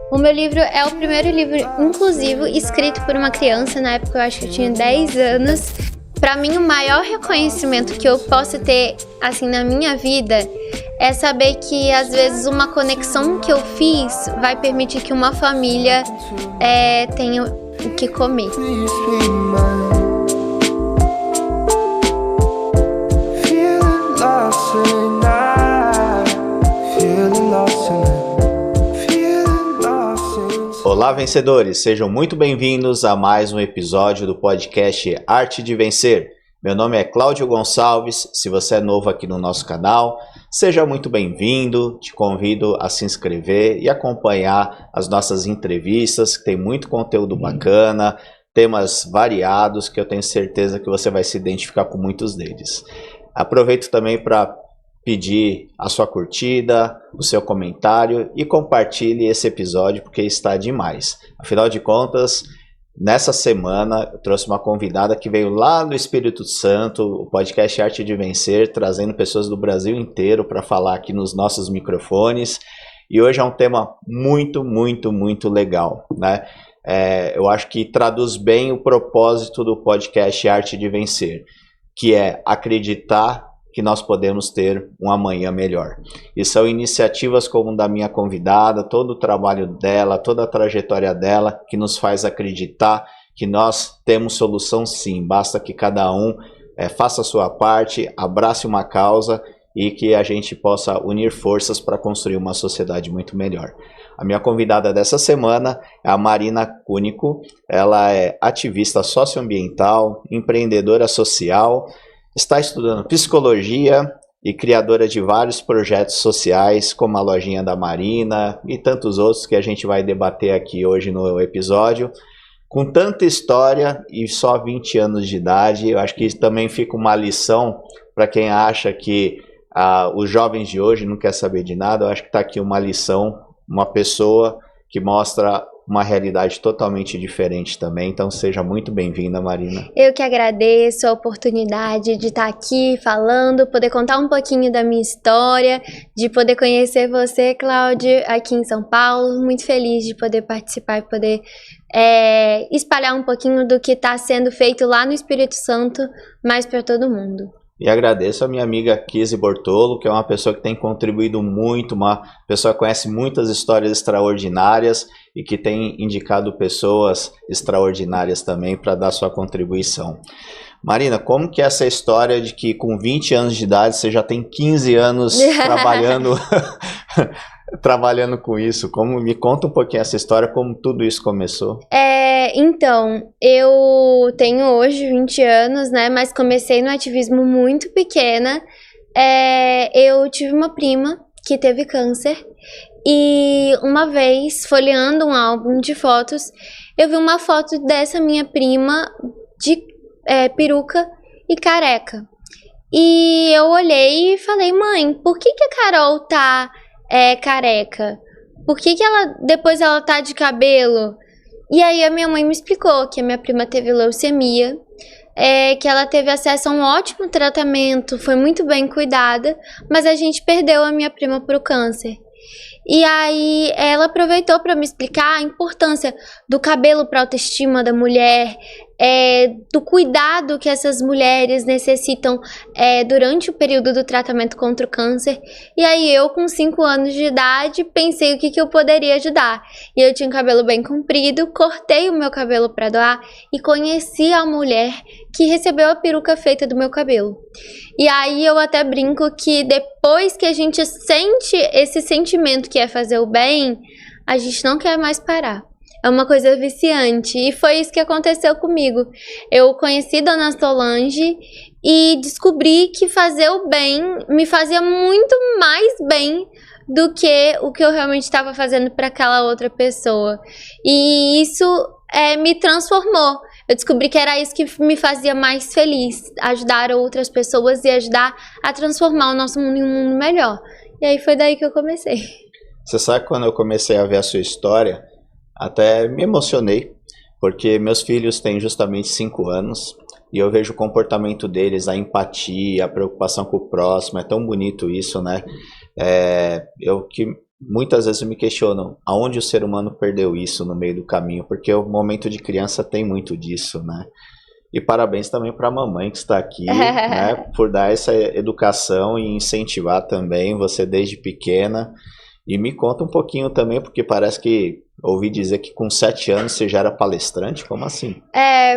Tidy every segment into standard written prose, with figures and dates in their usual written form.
O meu livro é o primeiro livro inclusivo escrito por uma criança. Na época eu acho que eu tinha 10 anos. Para mim, o maior reconhecimento que eu posso ter assim na minha vida é saber que às vezes uma conexão que eu fiz vai permitir que uma família tenha o que comer. Olá, vencedores! Sejam muito bem-vindos a mais um episódio do podcast Arte de Vencer. Meu nome é Cláudio Gonçalves. Se você é novo aqui no nosso canal, seja muito bem-vindo. Te convido a se inscrever e acompanhar as nossas entrevistas, que tem muito conteúdo bacana, temas variados, que eu tenho certeza que você vai se identificar com muitos deles. Aproveito também para pedir a sua curtida, o seu comentário e compartilhe esse episódio porque está demais. Afinal de contas, nessa semana eu trouxe uma convidada que veio lá do Espírito Santo, o podcast Arte de Vencer, trazendo pessoas do Brasil inteiro para falar aqui nos nossos microfones. E hoje é um tema muito legal, né? Eu acho que traduz bem o propósito do podcast Arte de Vencer, que é acreditar que nós podemos ter um amanhã melhor. E são iniciativas como da minha convidada, todo o trabalho dela, toda a trajetória dela, que nos faz acreditar que nós temos solução sim, basta que cada um faça a sua parte, abrace uma causa e que a gente possa unir forças para construir uma sociedade muito melhor. A minha convidada dessa semana é a Marina Cúnico. Ela é ativista socioambiental, empreendedora social, está estudando psicologia e criadora de vários projetos sociais, como a Lojinha da Marina e tantos outros que a gente vai debater aqui hoje no episódio. Com tanta história e só 20 anos de idade, eu acho que isso também fica uma lição para quem acha que os jovens de hoje não querem saber de nada. Eu acho que está aqui uma lição, uma pessoa que mostra uma realidade totalmente diferente também. Então seja muito bem-vinda, Marina. Eu que agradeço a oportunidade de estar aqui falando, poder contar um pouquinho da minha história, de poder conhecer você, Cláudio, aqui em São Paulo. Muito feliz de poder participar e poder espalhar um pouquinho do que está sendo feito lá no Espírito Santo, mais para todo mundo. E agradeço a minha amiga Kizzy Bortolo, que é uma pessoa que tem contribuído muito, uma pessoa que conhece muitas histórias extraordinárias e que tem indicado pessoas extraordinárias também para dar sua contribuição. Marina, como que é essa história de que com 20 anos de idade você já tem 15 anos trabalhando com isso? Me conta um pouquinho essa história, como tudo isso começou. Então, eu tenho hoje 20 anos, né, mas comecei no ativismo muito pequena. Eu tive uma prima que teve câncer e uma vez, folheando um álbum de fotos, eu vi uma foto dessa minha prima de peruca e careca. E eu olhei e falei, mãe, por que a Carol tá careca? Por que depois ela tá de cabelo? E aí a minha mãe me explicou que a minha prima teve leucemia, que ela teve acesso a um ótimo tratamento, foi muito bem cuidada, mas a gente perdeu a minha prima pro câncer. E aí ela aproveitou para me explicar a importância do cabelo para a autoestima da mulher, do cuidado que essas mulheres necessitam durante o período do tratamento contra o câncer. E aí eu, com 5 anos de idade, pensei o que eu poderia ajudar. E eu tinha um cabelo bem comprido, cortei o meu cabelo para doar e conheci a mulher que recebeu a peruca feita do meu cabelo. E aí eu até brinco que depois que a gente sente esse sentimento que é fazer o bem, a gente não quer mais parar. É uma coisa viciante e foi isso que aconteceu comigo. Eu conheci Dona Solange e descobri que fazer o bem me fazia muito mais bem do que o que eu realmente estava fazendo para aquela outra pessoa. E isso me transformou. Eu descobri que era isso que me fazia mais feliz, ajudar outras pessoas e ajudar a transformar o nosso mundo em um mundo melhor. E aí foi daí que eu comecei. Você sabe, quando eu comecei a ver a sua história, até me emocionei, porque meus filhos têm justamente 5 anos e eu vejo o comportamento deles, a empatia, a preocupação com o próximo. É tão bonito isso, né? muitas vezes eu me questiono aonde o ser humano perdeu isso no meio do caminho, porque o momento de criança tem muito disso, né? E parabéns também para a mamãe que está aqui, né, por dar essa educação e incentivar também você desde pequena. E me conta um pouquinho também, porque parece que ouvi dizer que com 7 anos você já era palestrante, como assim?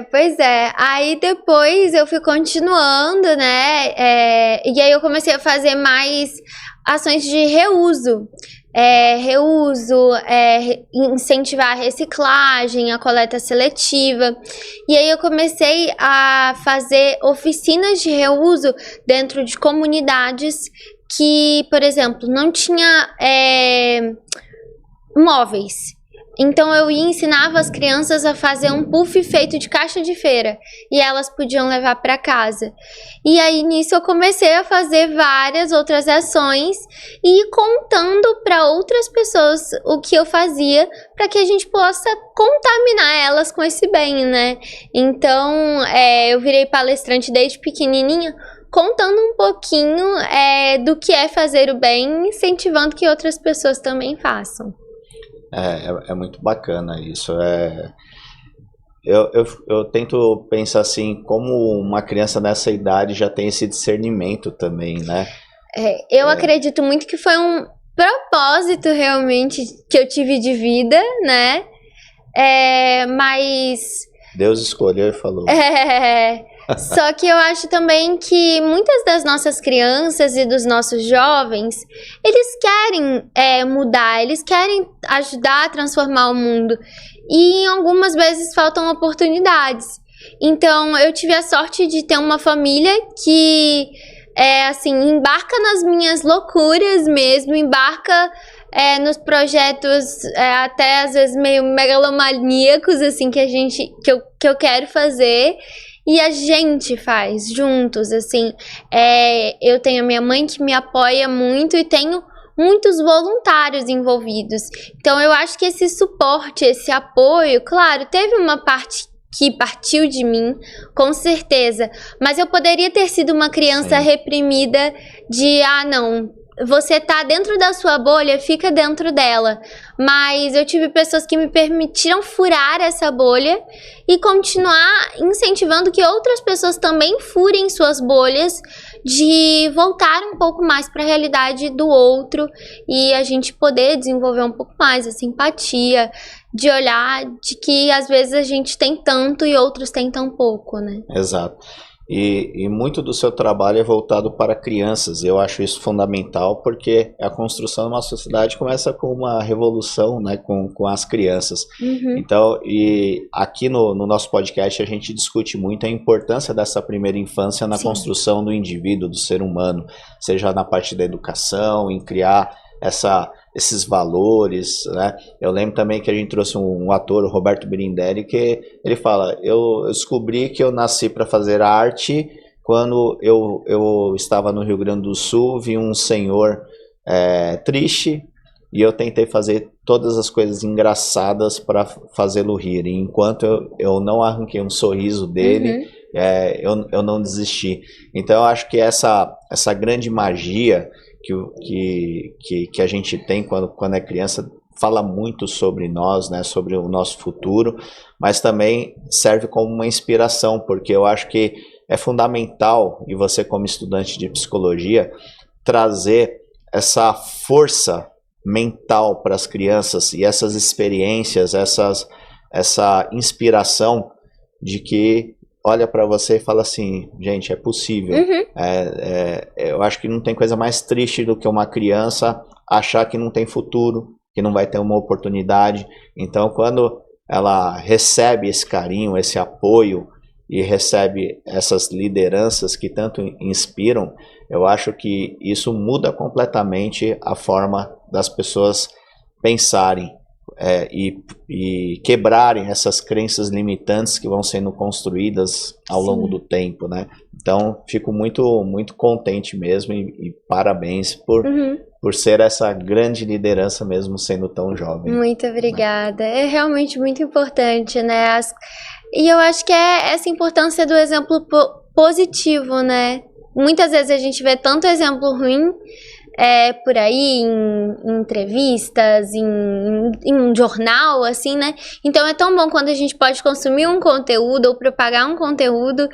Pois é. Aí depois eu fui continuando, né? E aí eu comecei a fazer mais ações de reuso. Incentivar a reciclagem, a coleta seletiva. E aí eu comecei a fazer oficinas de reuso dentro de comunidades que, por exemplo, não tinha móveis. Então eu ensinava as crianças a fazer um puff feito de caixa de feira e elas podiam levar para casa. E aí nisso eu comecei a fazer várias outras ações e ir contando para outras pessoas o que eu fazia para que a gente possa contaminar elas com esse bem, né? Então eu virei palestrante desde pequenininha, contando um pouquinho do que é fazer o bem, incentivando que outras pessoas também façam. É muito bacana isso. Eu tento pensar assim, como uma criança nessa idade já tem esse discernimento também, né? Eu acredito muito que foi um propósito realmente que eu tive de vida, né? Mas Deus escolheu e falou. Só que eu acho também que muitas das nossas crianças e dos nossos jovens, eles querem mudar, eles querem ajudar a transformar o mundo. E algumas vezes faltam oportunidades. Então, eu tive a sorte de ter uma família que, assim, embarca nas minhas loucuras mesmo, embarca nos projetos até às vezes meio megalomaníacos, assim, que eu quero fazer. E a gente faz juntos, assim. Eu tenho a minha mãe que me apoia muito e tenho muitos voluntários envolvidos. Então, eu acho que esse suporte, esse apoio, claro, teve uma parte que partiu de mim, com certeza. Mas eu poderia ter sido uma criança reprimida de, não, você tá dentro da sua bolha, fica dentro dela. Mas eu tive pessoas que me permitiram furar essa bolha e continuar incentivando que outras pessoas também furem suas bolhas, de voltar um pouco mais para a realidade do outro e a gente poder desenvolver um pouco mais a simpatia, de olhar de que às vezes a gente tem tanto e outros têm tão pouco, né? Exato. E muito do seu trabalho é voltado para crianças. Eu acho isso fundamental porque a construção de uma sociedade começa com uma revolução, né, com as crianças. Uhum. Então, e aqui no nosso podcast a gente discute muito a importância dessa primeira infância na construção do indivíduo, do ser humano, seja na parte da educação, em criar esses valores, né? Eu lembro também que a gente trouxe um ator, o Roberto Birindelli, que ele fala, eu descobri que eu nasci para fazer arte quando eu estava no Rio Grande do Sul, vi um senhor triste e eu tentei fazer todas as coisas engraçadas para fazê-lo rir, e enquanto eu não arranquei um sorriso dele, eu não desisti. Então eu acho que essa grande magia que a gente tem quando é criança fala muito sobre nós, né, sobre o nosso futuro, mas também serve como uma inspiração, porque eu acho que é fundamental, e você como estudante de psicologia, trazer essa força mental para as crianças e essas experiências, essa inspiração de que olha para você e fala assim, gente, é possível. Eu acho que não tem coisa mais triste do que uma criança achar que não tem futuro, que não vai ter uma oportunidade. Então, quando ela recebe esse carinho, esse apoio e recebe essas lideranças que tanto inspiram, eu acho que isso muda completamente a forma das pessoas pensarem. E quebrarem essas crenças limitantes que vão sendo construídas ao longo do tempo, né? Então, fico muito, muito contente mesmo e parabéns por ser essa grande liderança mesmo sendo tão jovem. Muito obrigada. É realmente muito importante, né? E eu acho que é essa importância do exemplo positivo, né? Muitas vezes a gente vê tanto exemplo ruim, por aí, em entrevistas, em um jornal, assim, né? Então é tão bom quando a gente pode consumir um conteúdo ou propagar um conteúdo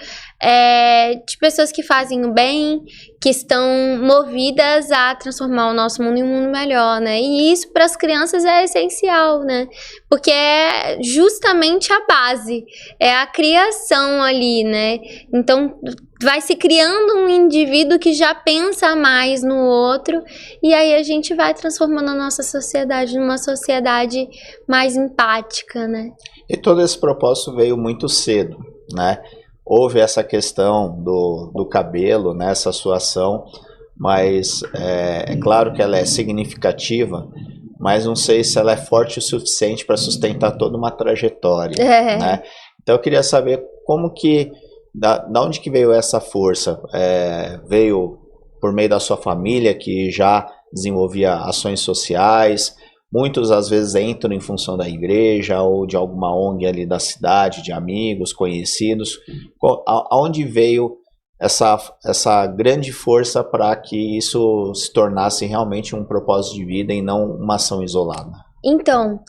de pessoas que fazem o bem, que estão movidas a transformar o nosso mundo em um mundo melhor, né? E isso para as crianças é essencial, né? Porque é justamente a base, é a criação ali, né? Então vai se criando um indivíduo que já pensa mais no outro, e aí a gente vai transformando a nossa sociedade numa sociedade mais empática, né? E todo esse propósito veio muito cedo, né? Houve essa questão do cabelo, né, essa sua ação, mas é claro que ela é significativa, mas não sei se ela é forte o suficiente para sustentar toda uma trajetória, né? Então eu queria saber como que, da onde que veio essa força? Veio por meio da sua família, que já desenvolvia ações sociais? Muitos às vezes entram em função da igreja ou de alguma ONG ali da cidade, de amigos, conhecidos. Aonde veio essa grande força para que isso se tornasse realmente um propósito de vida e não uma ação isolada? Então,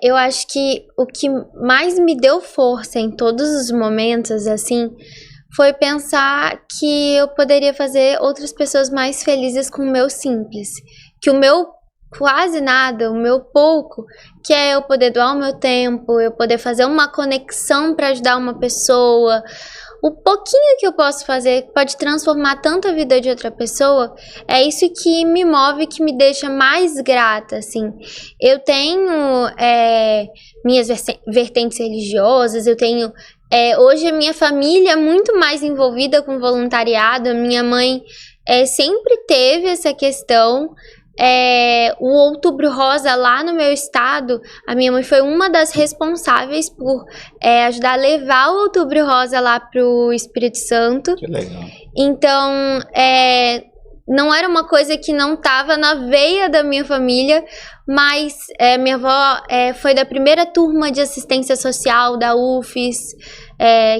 eu acho que o que mais me deu força em todos os momentos, assim, foi pensar que eu poderia fazer outras pessoas mais felizes com o meu simples. Que o meu quase nada, o meu pouco, que é eu poder doar o meu tempo, eu poder fazer uma conexão para ajudar uma pessoa. O pouquinho que eu posso fazer pode transformar tanto a vida de outra pessoa. É isso que me move, que me deixa mais grata, assim. Eu tenho minhas vertentes religiosas, eu tenho... hoje a minha família é muito mais envolvida com voluntariado. A minha mãe sempre teve essa questão. O Outubro Rosa lá no meu estado, a minha mãe foi uma das responsáveis por ajudar a levar o Outubro Rosa lá pro Espírito Santo. Que legal. Então, não era uma coisa que não estava na veia da minha família, mas minha avó foi da primeira turma de assistência social da UFES,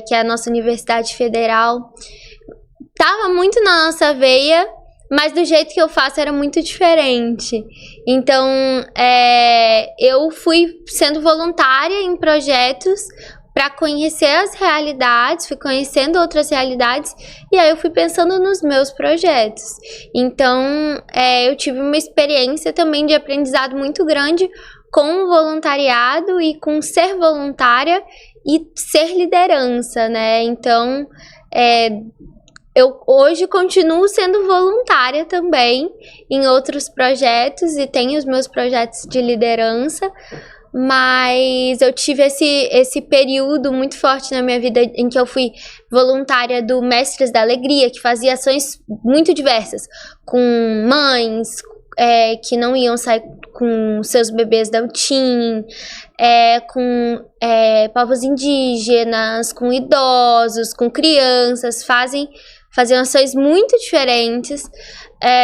que é a nossa Universidade Federal. Tava muito na nossa veia, mas do jeito que eu faço era muito diferente. Então, eu fui sendo voluntária em projetos para conhecer as realidades, fui conhecendo outras realidades, e aí eu fui pensando nos meus projetos. Então, eu tive uma experiência também de aprendizado muito grande com o voluntariado e com ser voluntária e ser liderança, né? Então, eu hoje continuo sendo voluntária também em outros projetos e tenho os meus projetos de liderança, mas eu tive esse período muito forte na minha vida em que eu fui voluntária do Mestres da Alegria, que fazia ações muito diversas, com mães que não iam sair com seus bebês da UTIM, com povos indígenas, com idosos, com crianças, faziam ações muito diferentes.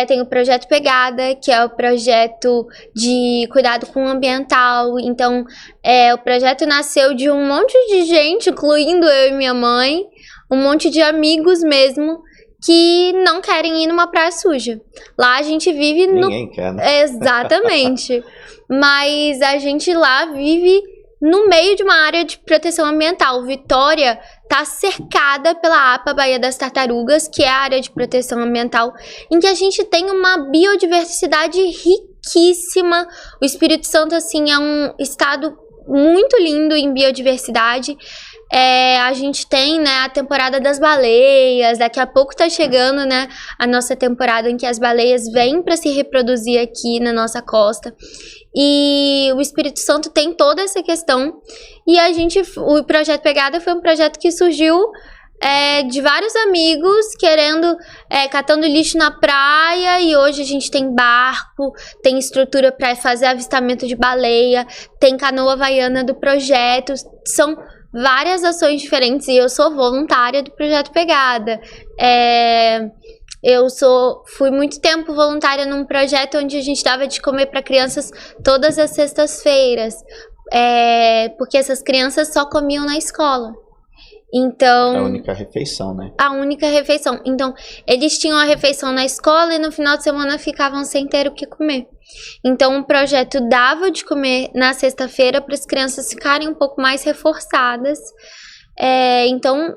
Tem o Projeto Pegada, que é o projeto de cuidado com o ambiental. Então, o projeto nasceu de um monte de gente, incluindo eu e minha mãe, um monte de amigos mesmo, que não querem ir numa praia suja. Lá a gente vive Ninguém quer, né? Exatamente. Mas a gente lá vive no meio de uma área de proteção ambiental. Vitória está cercada pela APA Baía das Tartarugas, que é a área de proteção ambiental, em que a gente tem uma biodiversidade riquíssima. O Espírito Santo, assim, é um estado muito lindo em biodiversidade. A gente tem, né, a temporada das baleias. Daqui a pouco tá chegando, né, a nossa temporada em que as baleias vêm para se reproduzir aqui na nossa costa. E o Espírito Santo tem toda essa questão. E o Projeto Pegada foi um projeto que surgiu de vários amigos querendo, catando lixo na praia, e hoje a gente tem barco, tem estrutura para fazer avistamento de baleia, tem canoa havaiana do projeto. São várias ações diferentes, e eu sou voluntária do Projeto Pegada. Fui muito tempo voluntária num projeto onde a gente dava de comer para crianças todas as sextas-feiras, porque essas crianças só comiam na escola. Então, É a única refeição, né? a única refeição. Então, eles tinham a refeição na escola e no final de semana ficavam sem ter o que comer. Então, o projeto dava de comer na sexta-feira para as crianças ficarem um pouco mais reforçadas. Então,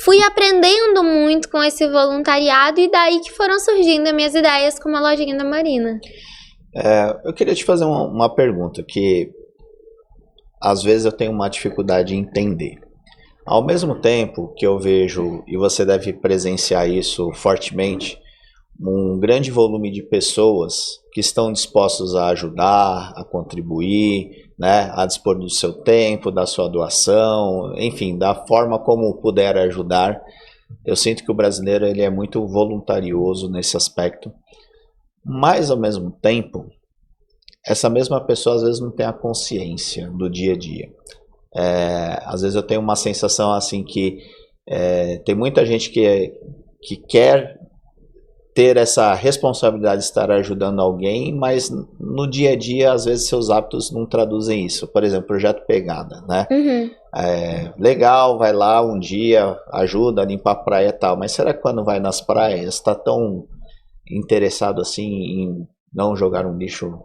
fui aprendendo muito com esse voluntariado e daí que foram surgindo as minhas ideias como a lojinha da Marina. Eu queria te fazer uma pergunta que às vezes eu tenho uma dificuldade em entender. Ao mesmo tempo que eu vejo, e você deve presenciar isso fortemente, um grande volume de pessoas que estão dispostos a ajudar, a contribuir, né, a dispor do seu tempo, da sua doação, enfim, da forma como puder ajudar. Eu sinto que o brasileiro ele é muito voluntarioso nesse aspecto, mas ao mesmo tempo, essa mesma pessoa às vezes não tem a consciência do dia a dia. Às vezes eu tenho uma sensação assim que tem muita gente que quer ter essa responsabilidade de estar ajudando alguém, mas no dia a dia às vezes seus hábitos não traduzem isso. Por exemplo, Projeto Pegada, né? Uhum. Legal, vai lá um dia, ajuda a limpar a praia e tal, mas será que quando vai nas praias está tão interessado assim em não jogar um lixo,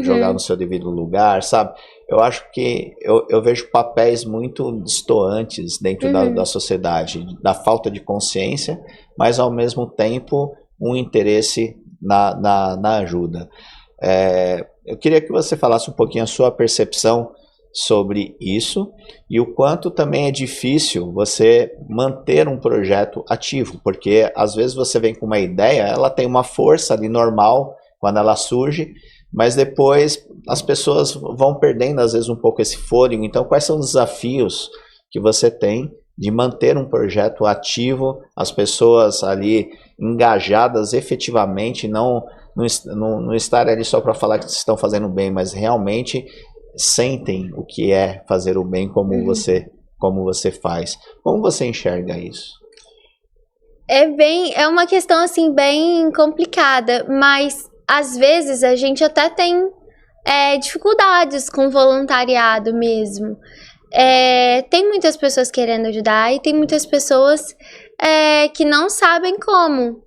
jogar no seu devido lugar, sabe? Eu acho que eu vejo papéis muito distantes dentro da sociedade, da falta de consciência, mas ao mesmo tempo um interesse na ajuda. Eu queria que você falasse um pouquinho a sua percepção sobre isso e o quanto também é difícil você manter um projeto ativo, porque às vezes você vem com uma ideia, ela tem uma força ali normal quando ela surge, mas depois as pessoas vão perdendo às vezes um pouco esse fôlego. Então, quais são os desafios que você tem de manter um projeto ativo, as pessoas ali engajadas efetivamente, não estarem ali só para falar que estão fazendo bem, mas realmente sentem o que é fazer o bem como você faz. Como você enxerga isso? É uma questão assim bem complicada, mas às vezes a gente até tem dificuldades com voluntariado mesmo. Tem muitas pessoas querendo ajudar e tem muitas pessoas que não sabem como.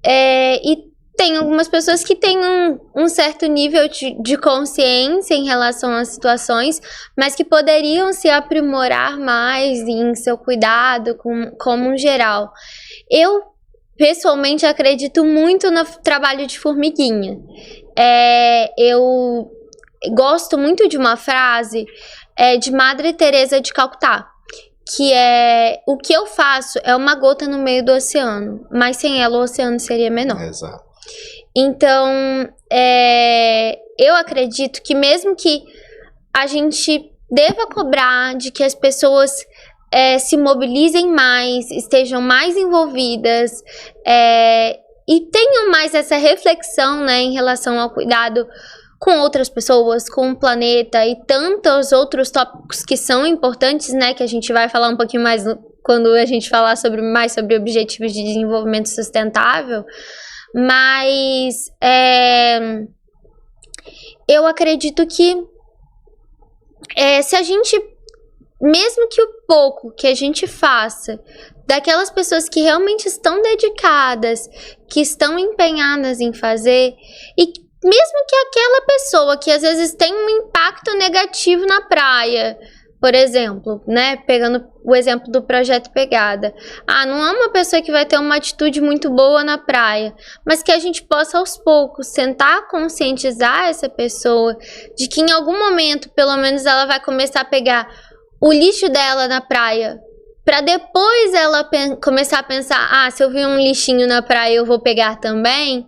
E tem algumas pessoas que têm um certo nível de consciência em relação às situações, mas que poderiam se aprimorar mais em seu cuidado como um geral. Eu, pessoalmente, acredito muito no trabalho de formiguinha. Eu gosto muito de uma frase de Madre Teresa de Calcutá, que o que eu faço é uma gota no meio do oceano, mas sem ela o oceano seria menor. Exato. Então, eu acredito que mesmo que a gente deva cobrar de que as pessoas se mobilizem mais, estejam mais envolvidas e tenham mais essa reflexão, né, em relação ao cuidado com outras pessoas, com o planeta e tantos outros tópicos que são importantes, né, que a gente vai falar um pouquinho mais quando a gente falar mais sobre objetivos de desenvolvimento sustentável, mas eu acredito que se a gente, mesmo que o pouco que a gente faça, daquelas pessoas que realmente estão dedicadas, que estão empenhadas em fazer, e mesmo que aquela pessoa que às vezes tem um impacto negativo na praia, por exemplo, né, pegando o exemplo do Projeto Pegada, não é uma pessoa que vai ter uma atitude muito boa na praia, mas que a gente possa aos poucos tentar conscientizar essa pessoa de que em algum momento, pelo menos, ela vai começar a pegar o lixo dela na praia, para depois ela começar a pensar, se eu vi um lixinho na praia eu vou pegar também.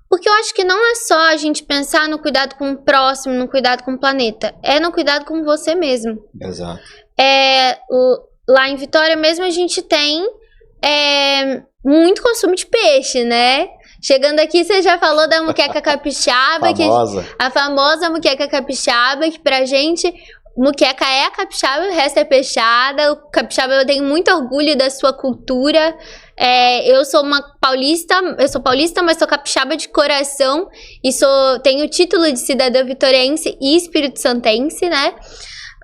Porque eu acho que não é só a gente pensar no cuidado com o próximo, no cuidado com o planeta, é no cuidado com você mesmo. Exato. Lá em Vitória mesmo a gente tem muito consumo de peixe, né? Chegando aqui, você já falou da muqueca capixaba, a famosa muqueca capixaba, que pra gente, muqueca é a capixaba, o resto é peixada. O capixaba, eu tenho muito orgulho da sua cultura. Eu sou paulista, mas sou capixaba de coração e tenho o título de cidadã vitoriense e espírito-santense, né?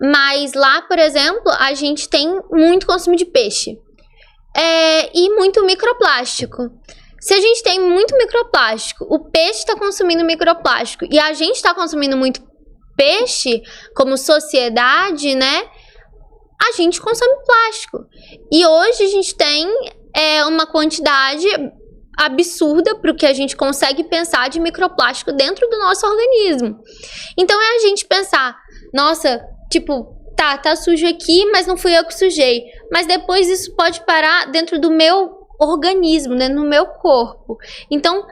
Mas lá, por exemplo, a gente tem muito consumo de peixe. E muito microplástico. Se a gente tem muito microplástico, o peixe está consumindo microplástico e a gente está consumindo muito peixe como sociedade, né? A gente consome plástico. E hoje a gente tem uma quantidade absurda para o que a gente consegue pensar de microplástico dentro do nosso organismo. Então é a gente pensar, nossa, tipo, tá sujo aqui, mas não fui eu que sujei. Mas depois isso pode parar dentro do meu organismo, dentro do meu corpo. Então,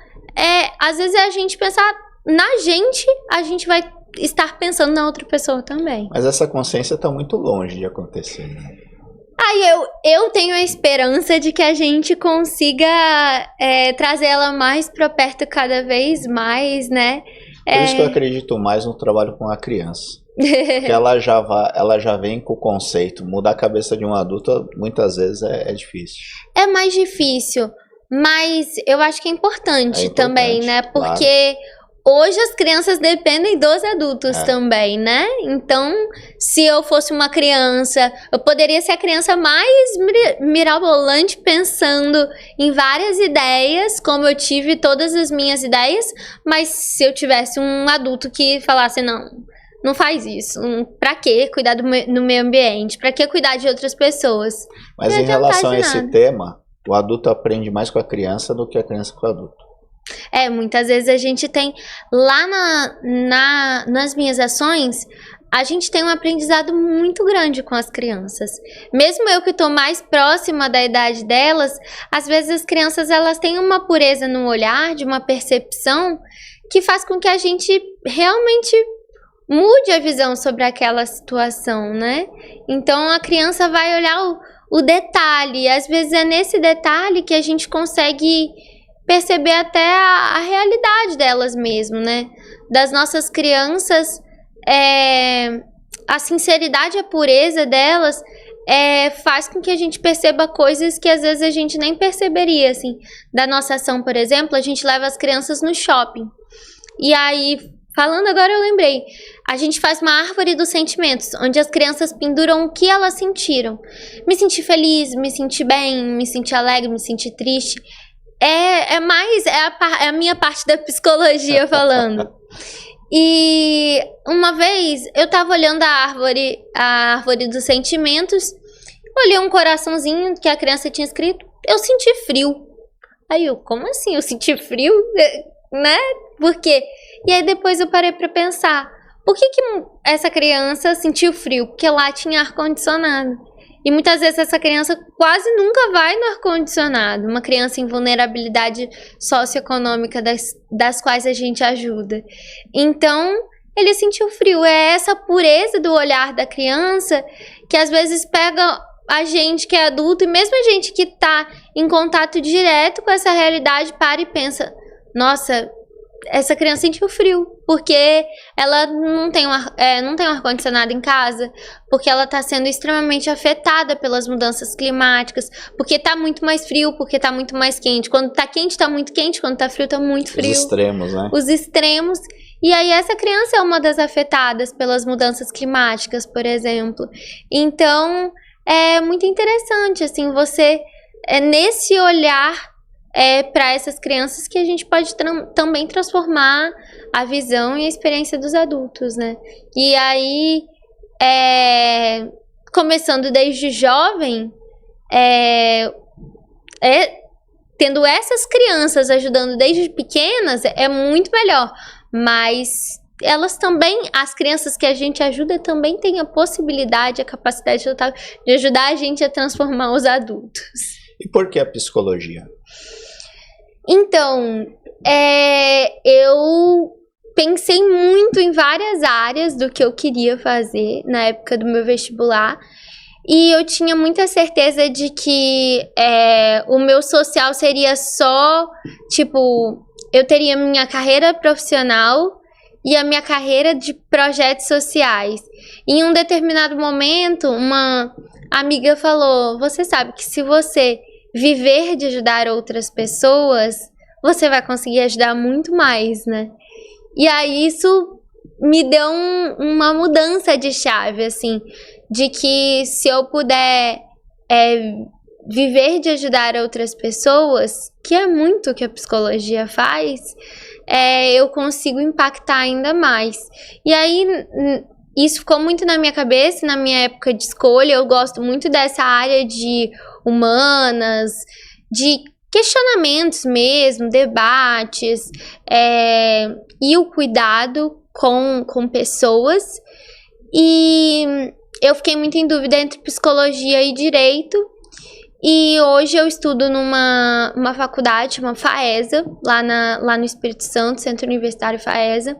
às vezes é a gente pensar na gente, a gente vai estar pensando na outra pessoa também. Mas essa consciência está muito longe de acontecer, né? Aí eu tenho a esperança de que a gente consiga trazer ela mais para perto cada vez mais, né? Por isso que eu acredito mais no trabalho com a criança. Porque ela já vem com o conceito. Mudar a cabeça de um adulto muitas vezes é difícil. É mais difícil, mas eu acho que é importante também, né? Porque hoje as crianças dependem dos adultos também, né? Então, se eu fosse uma criança, eu poderia ser a criança mais mirabolante pensando em várias ideias, como eu tive todas as minhas ideias, mas se eu tivesse um adulto que falasse, não faz isso, pra que cuidar do meio ambiente, pra que cuidar de outras pessoas? Mas em relação a esse tema, o adulto aprende mais com a criança do que a criança com o adulto. Muitas vezes a gente tem, lá nas minhas ações, a gente tem um aprendizado muito grande com as crianças. Mesmo eu que estou mais próxima da idade delas, às vezes as crianças elas têm uma pureza no olhar, de uma percepção, que faz com que a gente realmente mude a visão sobre aquela situação, né? Então a criança vai olhar o detalhe, às vezes é nesse detalhe que a gente consegue perceber até a realidade delas mesmo, né? Das nossas crianças, a sinceridade e a pureza delas faz com que a gente perceba coisas que às vezes a gente nem perceberia, assim. Da nossa ação, por exemplo, a gente leva as crianças no shopping. E aí, falando agora, eu lembrei. A gente faz uma árvore dos sentimentos, onde as crianças penduram o que elas sentiram. Me senti feliz, me senti bem, me senti alegre, me senti triste. É a minha parte da psicologia falando. E uma vez eu tava olhando a árvore dos sentimentos, olhei um coraçãozinho que a criança tinha escrito, eu senti frio. Aí eu, como assim? Eu senti frio? Né? Por quê? E aí depois eu parei pra pensar, por que essa criança sentiu frio? Porque lá tinha ar-condicionado. E muitas vezes essa criança quase nunca vai no ar-condicionado. Uma criança em vulnerabilidade socioeconômica das quais a gente ajuda. Então, ele sentiu frio. É essa pureza do olhar da criança que às vezes pega a gente que é adulto e mesmo a gente que está em contato direto com essa realidade para e pensa, nossa, essa criança sentiu frio, porque ela não tem um ar-condicionado em casa, porque ela está sendo extremamente afetada pelas mudanças climáticas, porque está muito mais frio, porque está muito mais quente. Quando está quente, está muito quente, quando está frio, está muito frio. Os extremos, né? Os extremos. E aí essa criança é uma das afetadas pelas mudanças climáticas, por exemplo. Então, é muito interessante, assim, você, nesse olhar para essas crianças que a gente pode também transformar a visão e a experiência dos adultos, né? E aí, começando desde jovem, tendo essas crianças ajudando desde pequenas, é muito melhor. Mas elas também, as crianças que a gente ajuda também têm a possibilidade, a capacidade total de ajudar a gente a transformar os adultos. E por que a psicologia? Então, eu pensei muito em várias áreas do que eu queria fazer na época do meu vestibular. E eu tinha muita certeza de que o meu social seria só, tipo, eu teria minha carreira profissional e a minha carreira de projetos sociais. Em um determinado momento, uma amiga falou, você sabe que se você viver de ajudar outras pessoas, você vai conseguir ajudar muito mais, né? E aí isso me deu uma mudança de chave, assim, de que se eu puder viver de ajudar outras pessoas, que é muito o que a psicologia faz, eu consigo impactar ainda mais. E aí, isso ficou muito na minha cabeça, na minha época de escolha. Eu gosto muito dessa área de humanas, de questionamentos mesmo, debates, e o cuidado com pessoas. E eu fiquei muito em dúvida entre psicologia e direito. E hoje eu estudo numa faculdade, uma FAESA, lá no Espírito Santo, Centro Universitário FAESA,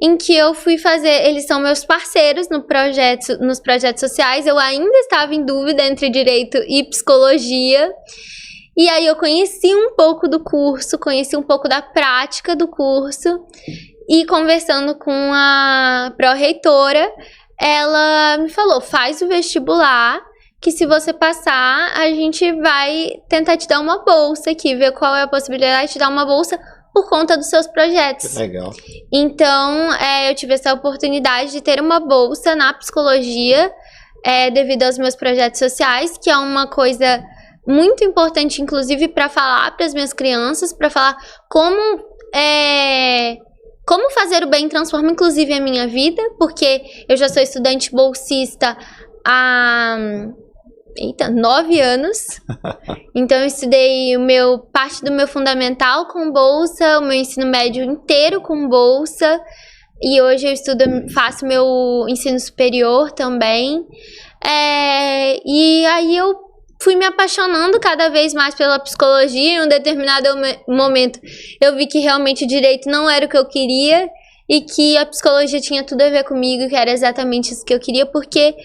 em que eu fui fazer, eles são meus parceiros nos projetos sociais. Eu ainda estava em dúvida entre direito e psicologia. E aí eu conheci um pouco do curso, conheci um pouco da prática do curso. E conversando com a pró-reitora, ela me falou, faz o vestibular, que se você passar, a gente vai tentar te dar uma bolsa aqui, ver qual é a possibilidade de te dar uma bolsa por conta dos seus projetos. Que legal. Então, eu tive essa oportunidade de ter uma bolsa na psicologia, devido aos meus projetos sociais, que é uma coisa muito importante, inclusive, para falar para as minhas crianças, para falar como fazer o bem transforma, inclusive, a minha vida, porque eu já sou estudante bolsista há 9 anos. Então eu estudei parte do meu fundamental com bolsa, o meu ensino médio inteiro com bolsa, e hoje eu faço meu ensino superior também. E aí eu fui me apaixonando cada vez mais pela psicologia. Em um determinado momento eu vi que realmente o direito não era o que eu queria e que a psicologia tinha tudo a ver comigo, que era exatamente isso que eu queria, porque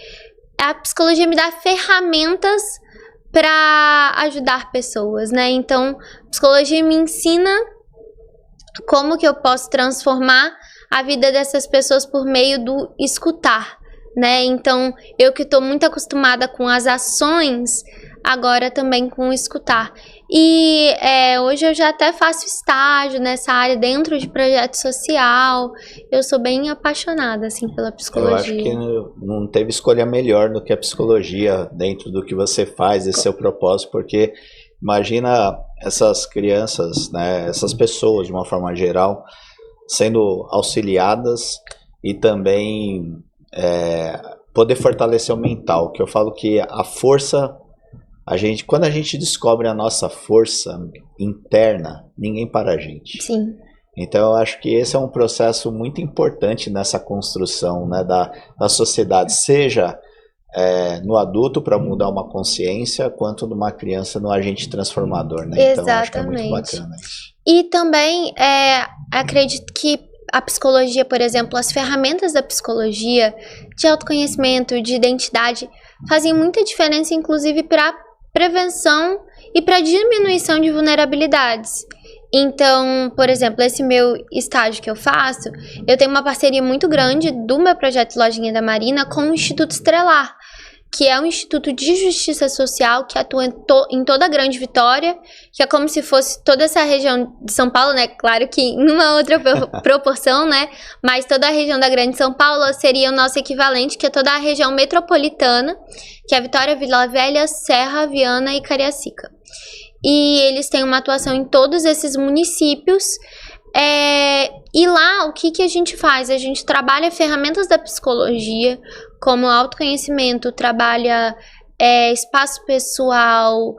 a psicologia me dá ferramentas para ajudar pessoas, né? Então, a psicologia me ensina como que eu posso transformar a vida dessas pessoas por meio do escutar, né? Então, eu que estou muito acostumada com as ações, agora também com o escutar. E hoje eu já até faço estágio nessa área dentro de projeto social. Eu sou bem apaixonada, assim, pela psicologia. Eu acho que não teve escolha melhor do que a psicologia dentro do que você faz, esse seu propósito, porque imagina essas crianças, né, essas pessoas de uma forma geral, sendo auxiliadas e também poder fortalecer o mental, que eu falo que a força... quando a gente descobre a nossa força interna, ninguém para a gente. Sim. Então eu acho que esse é um processo muito importante nessa construção, né, da sociedade, seja no adulto para mudar uma consciência, quanto numa criança no agente transformador, né? Então eu acho que é muito bacana isso. E também acredito que a psicologia, por exemplo, as ferramentas da psicologia, de autoconhecimento, de identidade, fazem muita diferença, inclusive para prevenção e para diminuição de vulnerabilidades. Então, por exemplo, esse meu estágio que eu faço, eu tenho uma parceria muito grande do meu projeto Lojinha da Marina com o Instituto Estrelar, que é um instituto de justiça social que atua em toda a Grande Vitória, que é como se fosse toda essa região de São Paulo, né? Claro que em uma outra proporção, né? Mas toda a região da Grande São Paulo seria o nosso equivalente, que é toda a região metropolitana, que é Vitória, Vila Velha, Serra, Viana e Cariacica. E eles têm uma atuação em todos esses municípios. E lá, o que a gente faz? A gente trabalha ferramentas da psicologia, como autoconhecimento, trabalha espaço pessoal,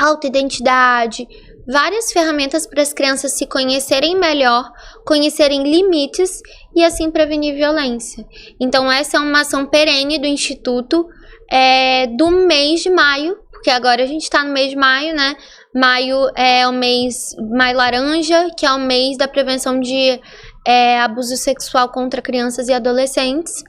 autoidentidade, várias ferramentas para as crianças se conhecerem melhor, conhecerem limites e assim prevenir violência. Então essa é uma ação perene do Instituto do mês de maio, porque agora a gente está no mês de maio, né? Maio é o mês Maio Laranja, que é o mês da prevenção de abuso sexual contra crianças e adolescentes.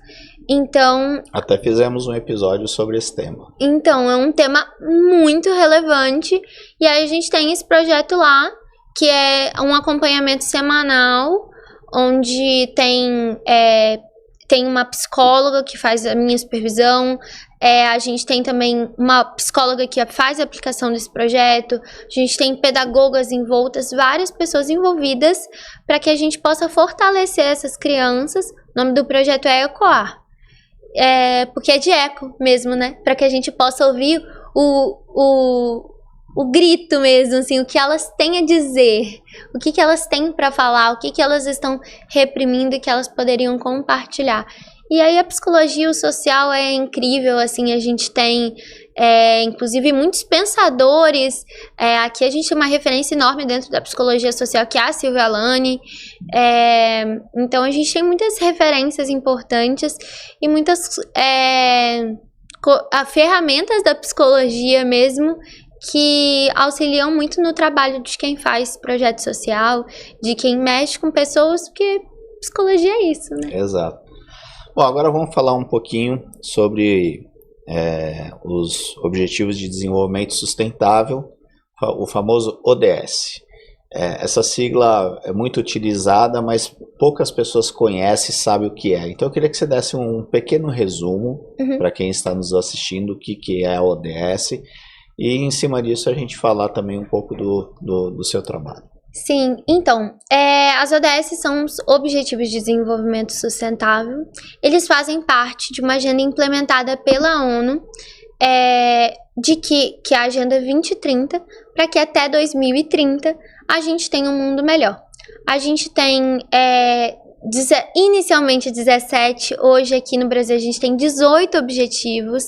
Então... até fizemos um episódio sobre esse tema. Então, é um tema muito relevante. E aí a gente tem esse projeto lá, que é um acompanhamento semanal, onde tem tem uma psicóloga que faz a minha supervisão, a gente tem também uma psicóloga que faz a aplicação desse projeto, a gente tem pedagogas envoltas, várias pessoas envolvidas para que a gente possa fortalecer essas crianças. O nome do projeto é Ecoar, porque é de eco mesmo, né? Para que a gente possa ouvir o grito mesmo, assim, o que elas têm a dizer, o que elas têm para falar, o que elas estão reprimindo e que elas poderiam compartilhar. E aí a psicologia o social é incrível, assim, a gente tem, inclusive, muitos pensadores, aqui a gente tem uma referência enorme dentro da psicologia social, que é a Silvia Alane, então a gente tem muitas referências importantes e muitas ferramentas da psicologia mesmo, que auxiliam muito no trabalho de quem faz projeto social, de quem mexe com pessoas, porque psicologia é isso, né? Exato. Bom, agora vamos falar um pouquinho sobre os Objetivos de Desenvolvimento Sustentável, o famoso ODS. Essa sigla é muito utilizada, mas poucas pessoas conhecem e sabem o que é. Então eu queria que você desse um pequeno resumo para quem está nos assistindo, o que é a ODS, e em cima disso a gente falar também um pouco do seu trabalho. Sim, então, as ODS são os Objetivos de Desenvolvimento Sustentável. Eles fazem parte de uma agenda implementada pela ONU, de que a Agenda 2030, para que até 2030 a gente tenha um mundo melhor. A gente tem inicialmente 17, hoje aqui no Brasil a gente tem 18 objetivos,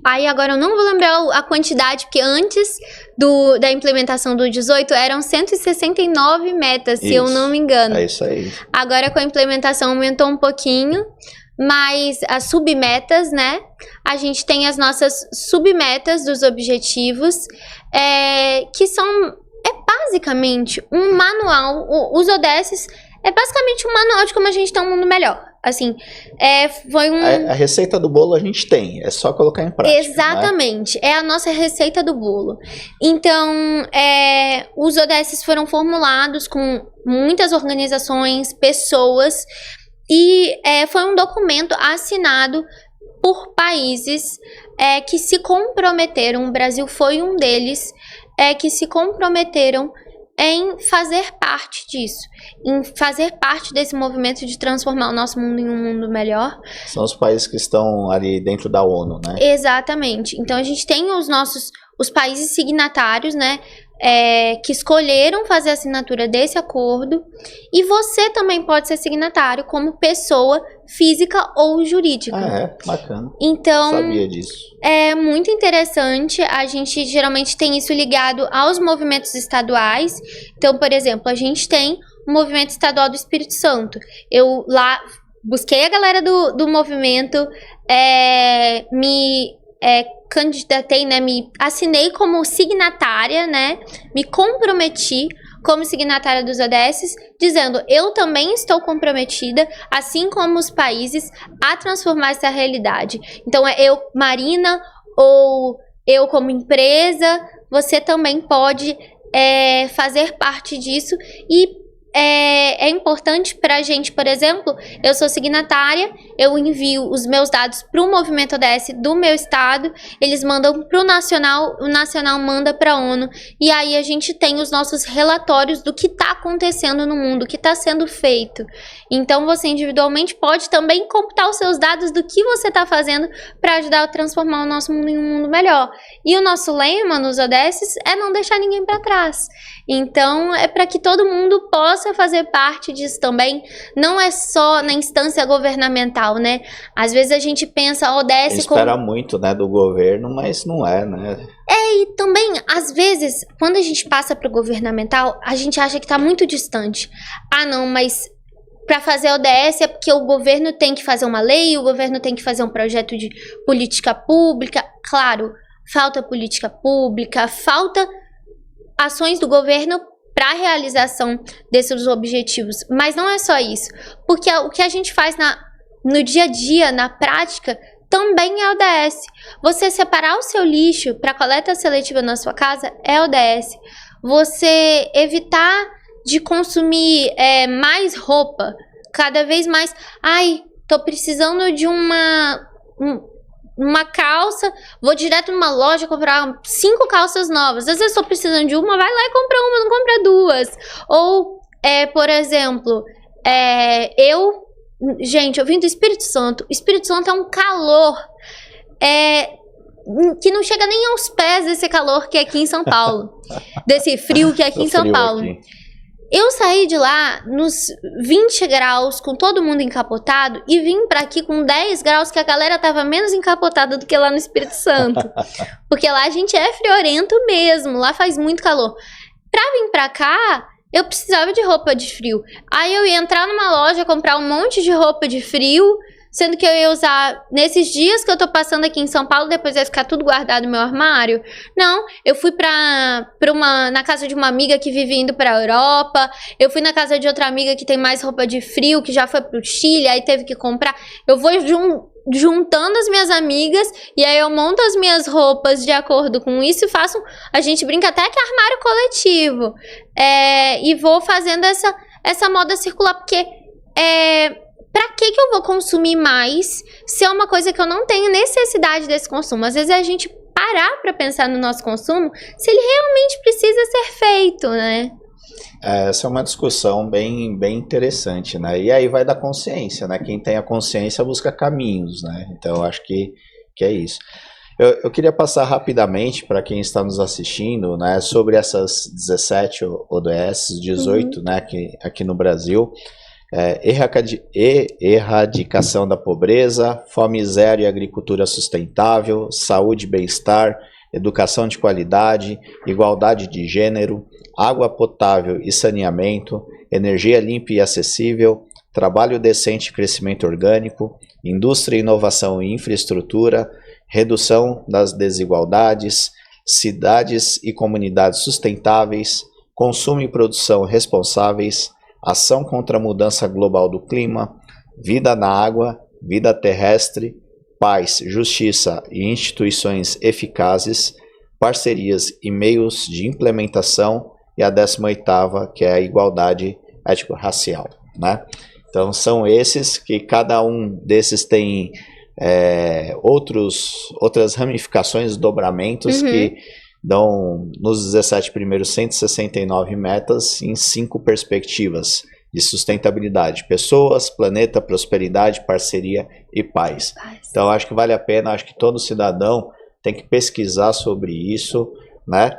Aí agora eu não vou lembrar a quantidade, porque antes da implementação do 18 eram 169 metas, se eu não me engano. É isso aí. Agora com a implementação aumentou um pouquinho, mas as submetas, né? A gente tem as nossas submetas dos objetivos, que são basicamente um manual. Os ODS é basicamente um manual de como a gente tem um mundo melhor. Assim, foi a receita do bolo a gente tem, é só colocar em prática. Exatamente, é a nossa receita do bolo. Então, os ODS foram formulados com muitas organizações, pessoas, e foi um documento assinado por países que se comprometeram, o Brasil foi um deles, que se comprometeram em fazer parte disso, em fazer parte desse movimento de transformar o nosso mundo em um mundo melhor. São os países que estão ali dentro da ONU, né? Exatamente. Então a gente tem os países signatários, né, que escolheram fazer a assinatura desse acordo, e você também pode ser signatário como pessoa física ou jurídica. Bacana. Então, sabia disso. É muito interessante, a gente geralmente tem isso ligado aos movimentos estaduais. Então, por exemplo, a gente tem o Movimento Estadual do Espírito Santo. Eu lá busquei a galera do movimento, me candidatei, né, me assinei como signatária, né, me comprometi como signatária dos ODS, dizendo, eu também estou comprometida, assim como os países, a transformar essa realidade. Então, eu, Marina, ou eu como empresa, você também pode fazer parte disso. E é importante para a gente, por exemplo, eu sou signatária, eu envio os meus dados para o movimento ODS do meu estado, eles mandam para o nacional manda para a ONU, e aí a gente tem os nossos relatórios do que está acontecendo no mundo, o que está sendo feito. Então você individualmente pode também computar os seus dados do que você está fazendo para ajudar a transformar o nosso mundo em um mundo melhor. E o nosso lema nos ODS é não deixar ninguém para trás. Então é para que todo mundo possa fazer parte disso também, não é só na instância governamental, né? Às vezes a gente pensa ODS espera muito, né, do governo, mas não é, né? E também, às vezes, quando a gente passa para o governamental, a gente acha que está muito distante. Ah, não, mas para fazer ODS é porque o governo tem que fazer uma lei, o governo tem que fazer um projeto de política pública. Claro, falta política pública, falta ações do governo para a realização desses objetivos. Mas não é só isso, porque o que a gente faz no dia a dia, na prática, também é ODS. Você separar o seu lixo para coleta seletiva na sua casa é ODS. Você evitar de consumir mais roupa cada vez mais, tô precisando de uma calça, vou direto numa loja comprar 5 calças novas. Às vezes tô precisando de uma, vai lá e compra uma, não compra 2. Ou, por exemplo, gente, eu vim do Espírito Santo. O Espírito Santo é um calor que não chega nem aos pés desse calor que é aqui em São Paulo. Desse frio que é aqui em São Paulo. Aqui. Eu saí de lá nos 20 graus, com todo mundo encapotado, e vim pra aqui com 10 graus, que a galera tava menos encapotada do que lá no Espírito Santo. Porque lá a gente é friorento mesmo, lá faz muito calor. Pra vir pra cá, eu precisava de roupa de frio. Aí eu ia entrar numa loja, comprar um monte de roupa de frio, sendo que eu ia usar nesses dias que eu tô passando aqui em São Paulo, depois vai ficar tudo guardado no meu armário. Não, eu fui na casa de uma amiga que vive indo pra Europa, eu fui na casa de outra amiga que tem mais roupa de frio, que já foi pro Chile, aí teve que comprar. Eu vou juntando as minhas amigas, e aí eu monto as minhas roupas de acordo com isso e a gente brinca até que é armário coletivo. E vou fazendo essa moda circular, porque pra que eu vou consumir mais se é uma coisa que eu não tenho necessidade desse consumo? Às vezes é a gente parar pra pensar no nosso consumo, se ele realmente precisa ser feito, né? Essa é uma discussão bem interessante, né? E aí vai da consciência, né? Quem tem a consciência busca caminhos, né? Então eu acho que é isso. Eu queria passar rapidamente para quem está nos assistindo, né? Sobre essas 17 ODS, 18, né? Aqui no Brasil. Erradicação da pobreza, fome zero e agricultura sustentável, saúde e bem-estar, educação de qualidade, igualdade de gênero, água potável e saneamento, energia limpa e acessível, trabalho decente e crescimento orgânico, indústria, inovação e infraestrutura, redução das desigualdades, cidades e comunidades sustentáveis, consumo e produção responsáveis, ação contra a mudança global do clima, vida na água, vida terrestre, paz, justiça e instituições eficazes, parcerias e meios de implementação, e a 18ª, que é a igualdade étnico-racial, né? Então são esses, que cada um desses tem outras ramificações, dobramentos, que dão nos 17 primeiros 169 metas em 5 perspectivas de sustentabilidade: pessoas, planeta, prosperidade, parceria e paz. Então acho que vale a pena, acho que todo cidadão tem que pesquisar sobre isso, né?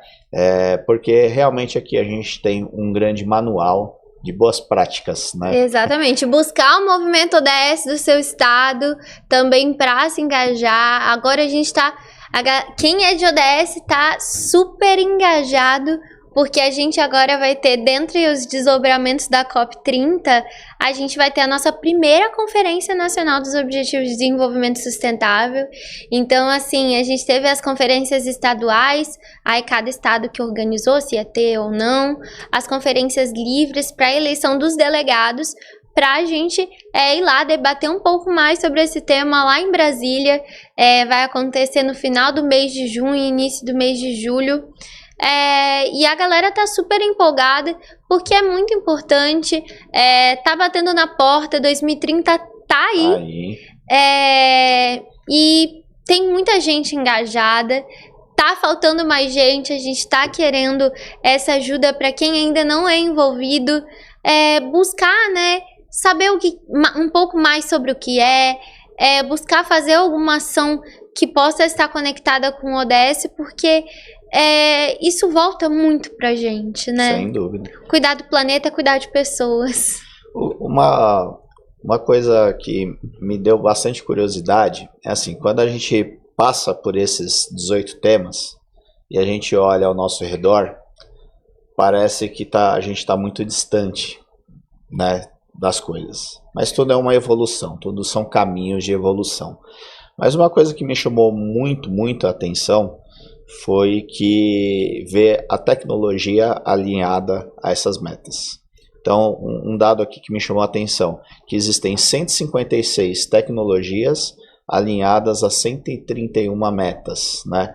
Porque realmente aqui a gente tem um grande manual de boas práticas, né? Exatamente, buscar o movimento ODS do seu estado também para se engajar. Agora a gente está... Quem é de ODS está super engajado, porque a gente agora vai ter, dentre os desdobramentos da COP30, a gente vai ter a nossa primeira Conferência Nacional dos Objetivos de Desenvolvimento Sustentável. Então, assim, a gente teve as conferências estaduais, aí cada estado que organizou, se ia ter ou não, as conferências livres para a eleição dos delegados, para a gente ir lá debater um pouco mais sobre esse tema lá em Brasília. Vai acontecer no final do mês de junho, início do mês de julho. E a galera tá super empolgada, porque é muito importante. Tá batendo na porta, 2030 tá aí. E tem muita gente engajada. Tá faltando mais gente, a gente tá querendo essa ajuda para quem ainda não é envolvido. Buscar, né? Saber um pouco mais sobre o que buscar fazer alguma ação que possa estar conectada com o ODS, porque isso volta muito pra gente, né? Sem dúvida. Cuidar do planeta, cuidar de pessoas. Uma coisa que me deu bastante curiosidade é assim, quando a gente passa por esses 18 temas e a gente olha ao nosso redor, parece que a gente está muito distante, né, das coisas. Mas tudo é uma evolução, tudo são caminhos de evolução. Mas uma coisa que me chamou muito a atenção foi que ver a tecnologia alinhada a essas metas. Então, um dado aqui que me chamou a atenção, que existem 156 tecnologias alinhadas a 131 metas, né?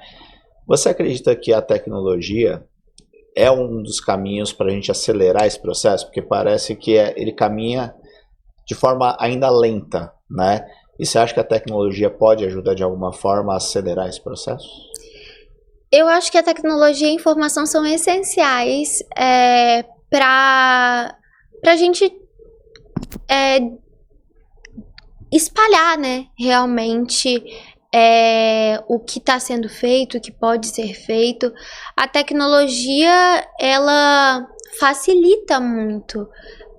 Você acredita que a tecnologia é um dos caminhos para a gente acelerar esse processo? Porque parece que ele caminha de forma ainda lenta, né? E você acha que a tecnologia pode ajudar de alguma forma a acelerar esse processo? Eu acho que a tecnologia e a informação são essenciais para a gente espalhar, né, realmente o que está sendo feito, o que pode ser feito. A tecnologia, ela facilita muito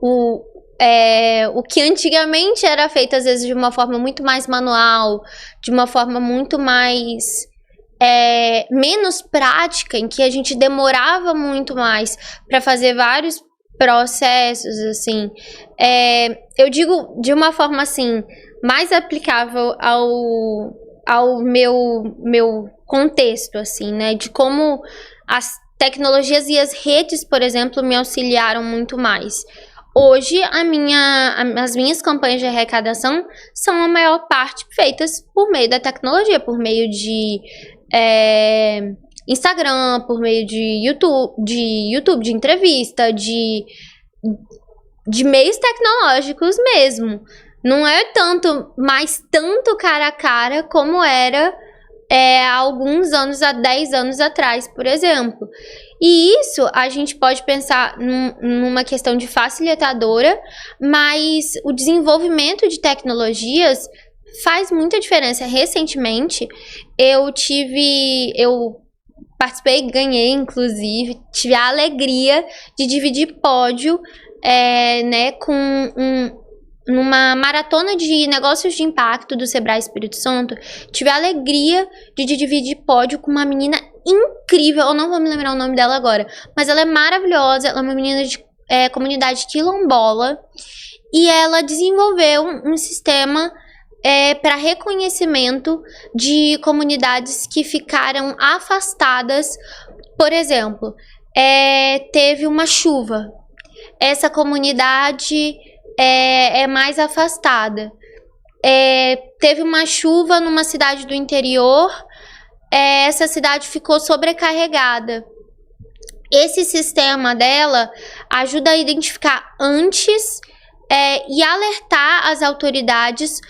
o que antigamente era feito, às vezes, de uma forma muito mais manual, de uma forma muito mais menos prática, em que a gente demorava muito mais para fazer vários processos, assim. Eu digo de uma forma, assim, mais aplicável ao meu contexto, assim, né? De como as tecnologias e as redes, por exemplo, me auxiliaram muito mais. Hoje, as minhas campanhas de arrecadação são a maior parte feitas por meio da tecnologia, por meio de Instagram, por meio de YouTube, de entrevista, de meios tecnológicos mesmo. Não é tanto cara a cara como era há alguns anos, há 10 anos atrás, por exemplo. E isso a gente pode pensar numa questão de facilitadora, mas o desenvolvimento de tecnologias faz muita diferença. Recentemente, eu participei, ganhei, inclusive, tive a alegria de dividir pódio numa maratona de negócios de impacto do Sebrae Espírito Santo. Tive a alegria de dividir pódio com uma menina incrível. Eu não vou me lembrar o nome dela agora, mas ela é maravilhosa. Ela é uma menina de comunidade quilombola e ela desenvolveu um sistema para reconhecimento de comunidades que ficaram afastadas. Por exemplo, teve uma chuva. Essa comunidade é mais afastada. Teve uma chuva numa cidade do interior, essa cidade ficou sobrecarregada. Esse sistema dela ajuda a identificar antes e alertar as autoridades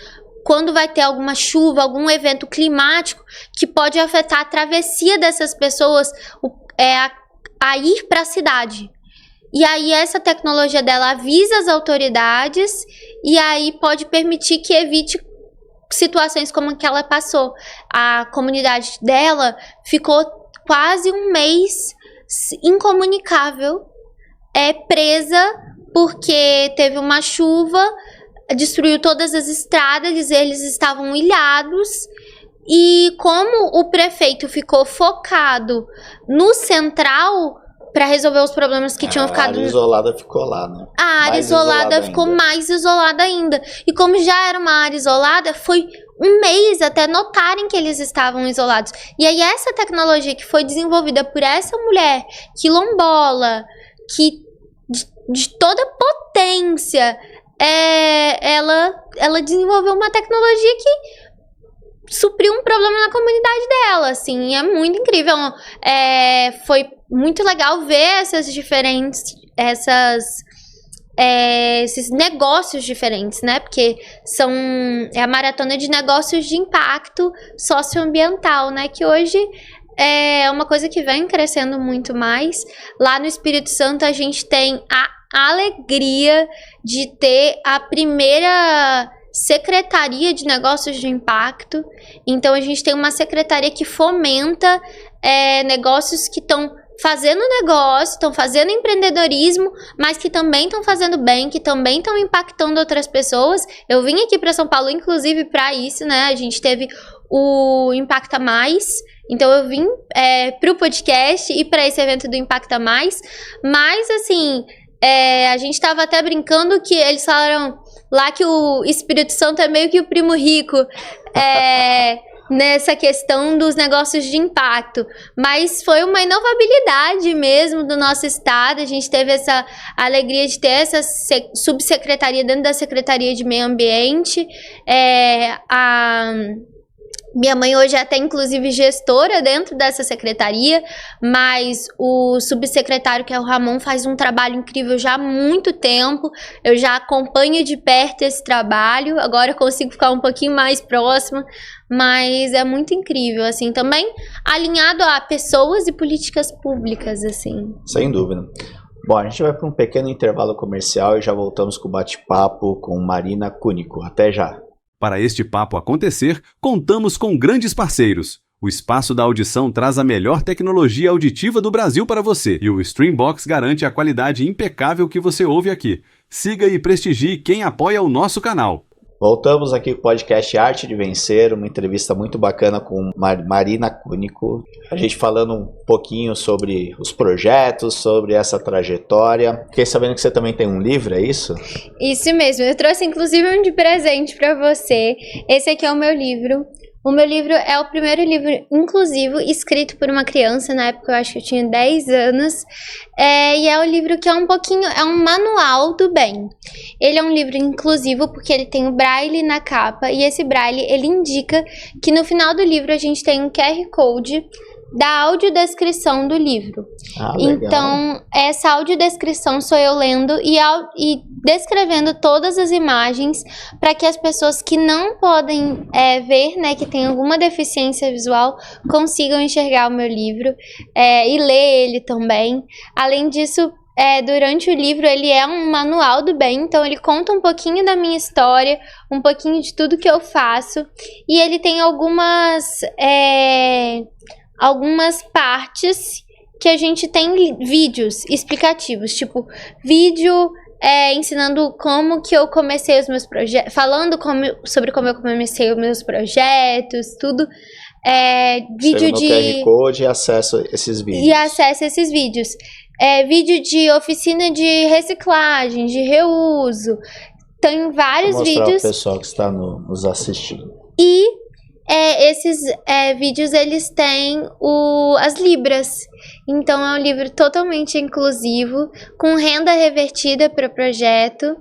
quando vai ter alguma chuva, algum evento climático que pode afetar a travessia dessas pessoas a ir para a cidade. E aí essa tecnologia dela avisa as autoridades e aí pode permitir que evite situações como a que ela passou. A comunidade dela ficou quase um mês incomunicável, presa porque teve uma chuva, destruiu todas as estradas, eles estavam ilhados. E como o prefeito ficou focado no central para resolver os problemas que tinham ficado... A área isolada ficou lá, né? A área isolada ficou mais isolada ainda. E como já era uma área isolada, foi um mês até notarem que eles estavam isolados. E aí essa tecnologia que foi desenvolvida por essa mulher quilombola, que de toda potência, ela desenvolveu uma tecnologia que supriu um problema na comunidade dela, assim, é muito incrível. Foi muito legal ver esses negócios diferentes, né? Porque é a maratona de negócios de impacto socioambiental, né? Que hoje é uma coisa que vem crescendo muito mais. Lá no Espírito Santo a gente tem a alegria de ter a primeira Secretaria de Negócios de Impacto. Então a gente tem uma secretaria que fomenta negócios que estão fazendo negócio, estão fazendo empreendedorismo, mas que também estão fazendo bem, que também estão impactando outras pessoas. Eu vim aqui para São Paulo, inclusive, para isso, né? A gente teve o Impacta Mais, então eu vim para o podcast e para esse evento do Impacta Mais, mas assim, a gente estava até brincando que eles falaram lá que o Espírito Santo é meio que o primo rico, nessa questão dos negócios de impacto, mas foi uma inovabilidade mesmo do nosso estado. A gente teve essa alegria de ter essa subsecretaria dentro da Secretaria de Meio Ambiente. Minha mãe hoje é até, inclusive, gestora dentro dessa secretaria, mas o subsecretário, que é o Ramon, faz um trabalho incrível já há muito tempo. Eu já acompanho de perto esse trabalho, agora eu consigo ficar um pouquinho mais próxima, mas é muito incrível, assim, também alinhado a pessoas e políticas públicas, assim. Sem dúvida. Bom, a gente vai para um pequeno intervalo comercial e já voltamos com o bate-papo com Marina Cúnico. Até já! Para este papo acontecer, contamos com grandes parceiros. O Espaço da Audição traz a melhor tecnologia auditiva do Brasil para você e o Streambox garante a qualidade impecável que você ouve aqui. Siga e prestigie quem apoia o nosso canal. Voltamos aqui com o podcast Arte de Vencer, uma entrevista muito bacana com Marina Cúnico. A gente falando um pouquinho sobre os projetos, sobre essa trajetória. Fiquei sabendo que você também tem um livro, é isso? Isso mesmo, eu trouxe inclusive um de presente para você. Esse aqui é o meu livro. O meu livro é o primeiro livro inclusivo escrito por uma criança, na época eu acho que eu tinha 10 anos, e é um livro que é um manual do bem. Ele é um livro inclusivo porque ele tem o braille na capa, e esse braille ele indica que no final do livro a gente tem um QR Code da audiodescrição do livro. Então, essa audiodescrição sou eu lendo e descrevendo todas as imagens para que as pessoas que não podem ver, né, que tem alguma deficiência visual, consigam enxergar o meu livro e ler ele também. Além disso, durante o livro ele é um manual do bem, então ele conta um pouquinho da minha história, um pouquinho de tudo que eu faço, e ele tem algumas partes que a gente tem vídeos explicativos, tipo vídeo ensinando como que eu comecei os meus projetos, falando sobre como eu comecei os meus projetos, tudo. Vídeo de QR Code e acesso esses vídeos. E acesso a esses vídeos. Vídeo de oficina de reciclagem, de reuso. Tem vários Vou mostrar vídeos. Para o pessoal que está nos assistindo. E esses vídeos, eles têm as libras. Então, é um livro totalmente inclusivo, com renda revertida para o projeto.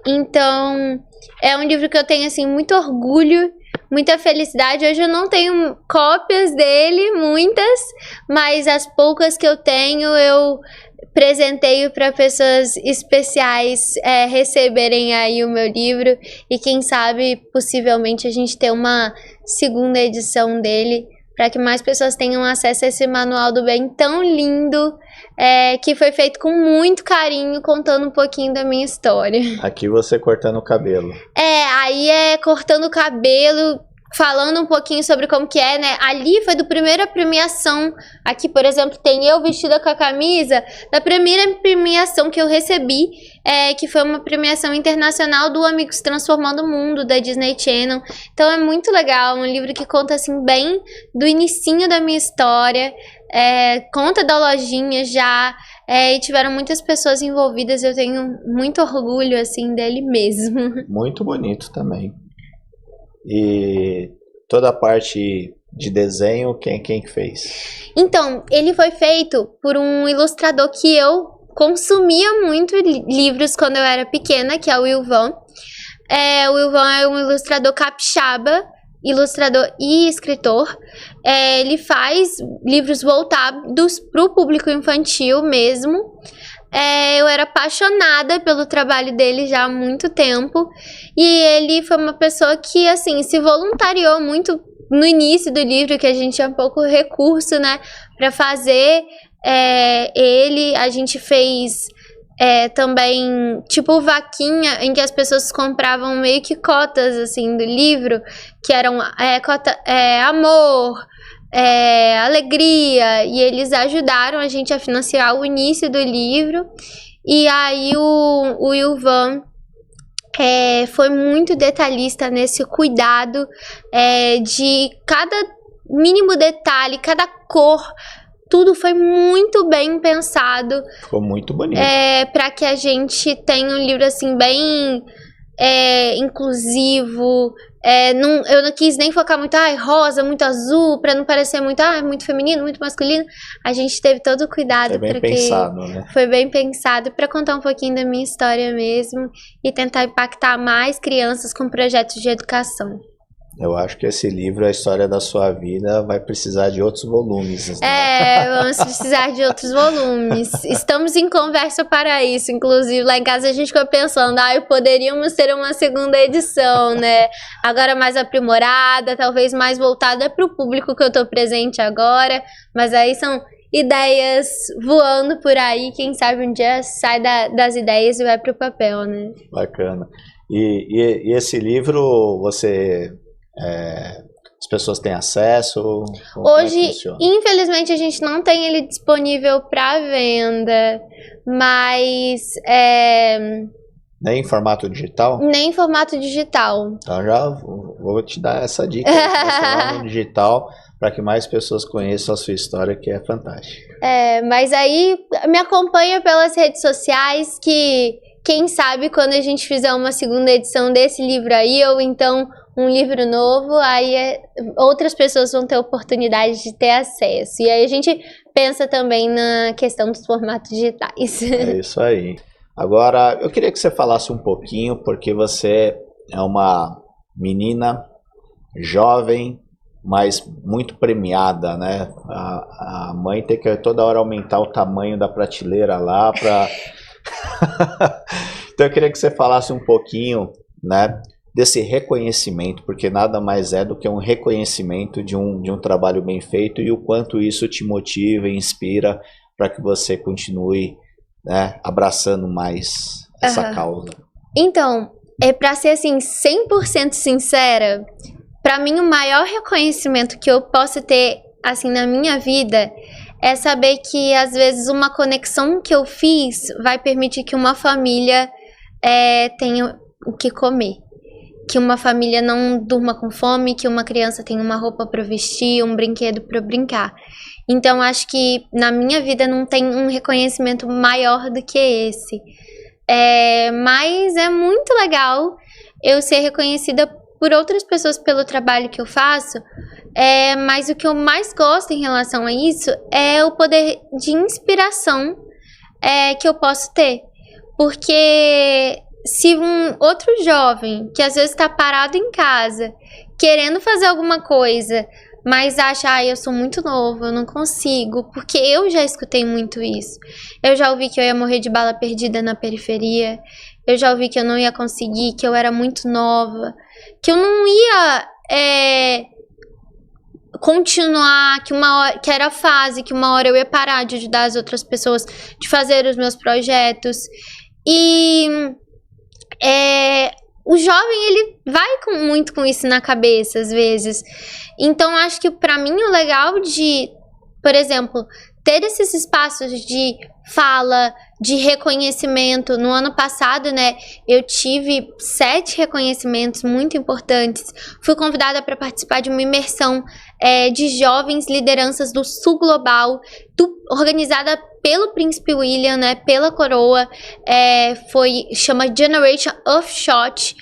Então, é um livro que eu tenho, assim, muito orgulho, muita felicidade. Hoje eu não tenho cópias dele, muitas, mas as poucas que eu tenho, eu presenteio para pessoas especiais receberem aí o meu livro, e quem sabe possivelmente a gente ter uma segunda edição dele para que mais pessoas tenham acesso a esse manual do bem tão lindo, que foi feito com muito carinho, contando um pouquinho da minha história. Aqui você cortando o cabelo. Aí cortando o cabelo, falando um pouquinho sobre como que é, né? Ali foi do primeira premiação. Aqui, por exemplo, tem eu vestida com a camisa da primeira premiação que eu recebi, que foi uma premiação internacional do Amigos Transformando o Mundo, da Disney Channel. Então é muito legal, um livro que conta, assim, bem do inicinho da minha história, conta da lojinha já, e tiveram muitas pessoas envolvidas. Eu tenho muito orgulho, assim, dele mesmo. Muito bonito também. E toda a parte de desenho, quem que fez? Então, ele foi feito por um ilustrador que eu consumia muito livros quando eu era pequena, que é o Wilvan. O Wilvan é um ilustrador capixaba, ilustrador e escritor. Ele faz livros voltados para o público infantil mesmo. Eu era apaixonada pelo trabalho dele já há muito tempo, e ele foi uma pessoa que, assim, se voluntariou muito no início do livro, que a gente tinha pouco recurso, né, para fazer. A gente fez também, tipo, vaquinha, em que as pessoas compravam meio que cotas, assim, do livro, que eram amor, alegria, e eles ajudaram a gente a financiar o início do livro. E aí o Wilvan foi muito detalhista nesse cuidado de cada mínimo detalhe, cada cor. Tudo foi muito bem pensado. Ficou muito bonito. Para que a gente tenha um livro, assim, bem inclusivo. Eu não quis nem focar muito rosa, muito azul, para não parecer muito muito feminino, muito masculino. A gente teve todo o cuidado. Foi bem pensado, né? Foi bem pensado para contar um pouquinho da minha história mesmo e tentar impactar mais crianças com projetos de educação. Eu acho que esse livro, a história da sua vida, vai precisar de outros volumes. Né? Vamos precisar de outros volumes. Estamos em conversa para isso. Inclusive, lá em casa a gente ficou pensando, poderíamos ter uma segunda edição, né? Agora mais aprimorada, talvez mais voltada para o público que eu tô presente agora. Mas aí são ideias voando por aí. Quem sabe um dia sai das ideias e vai pro papel, né? Bacana. E esse livro, as pessoas têm acesso? Hoje, infelizmente, a gente não tem ele disponível para venda, mas nem em formato digital? Nem em formato digital. Então já vou te dar essa dica, lá no digital, para que mais pessoas conheçam a sua história, que é fantástica. Mas aí me acompanha pelas redes sociais, que quem sabe quando a gente fizer uma segunda edição desse livro aí, ou então um livro novo, aí outras pessoas vão ter oportunidade de ter acesso. E aí a gente pensa também na questão dos formatos digitais. É isso aí. Agora, eu queria que você falasse um pouquinho, porque você é uma menina jovem, mas muito premiada, né? A mãe tem que toda hora aumentar o tamanho da prateleira lá para... Então eu queria que você falasse um pouquinho, né, desse reconhecimento, porque nada mais é do que um reconhecimento de um trabalho bem feito, e o quanto isso te motiva e inspira para que você continue, né, abraçando mais essa causa. Então, para ser assim 100% sincera, para mim o maior reconhecimento que eu posso ter assim na minha vida é saber que às vezes uma conexão que eu fiz vai permitir que uma família tenha o que comer. Que uma família não durma com fome, que uma criança tenha uma roupa para vestir, um brinquedo para brincar. Então, acho que na minha vida não tem um reconhecimento maior do que esse. Mas é muito legal eu ser reconhecida por outras pessoas pelo trabalho que eu faço. Mas o que eu mais gosto em relação a isso é o poder de inspiração que eu posso ter. Porque se um outro jovem que às vezes está parado em casa, querendo fazer alguma coisa, mas acha, eu sou muito novo, eu não consigo, porque eu já escutei muito isso. Eu já ouvi que eu ia morrer de bala perdida na periferia, eu já ouvi que eu não ia conseguir, que eu era muito nova, que eu não ia continuar, que era fase, que uma hora eu ia parar de ajudar as outras pessoas, de fazer os meus projetos. E o jovem, ele vai muito com isso na cabeça, às vezes. Então, acho que pra mim o legal de, por exemplo, ter esses espaços de fala, de reconhecimento. No ano passado, né, eu tive 7 reconhecimentos muito importantes. Fui convidada para participar de uma imersão de jovens lideranças do Sul Global, organizada pelo Príncipe William, né, pela coroa. Chama Generation Earthshot,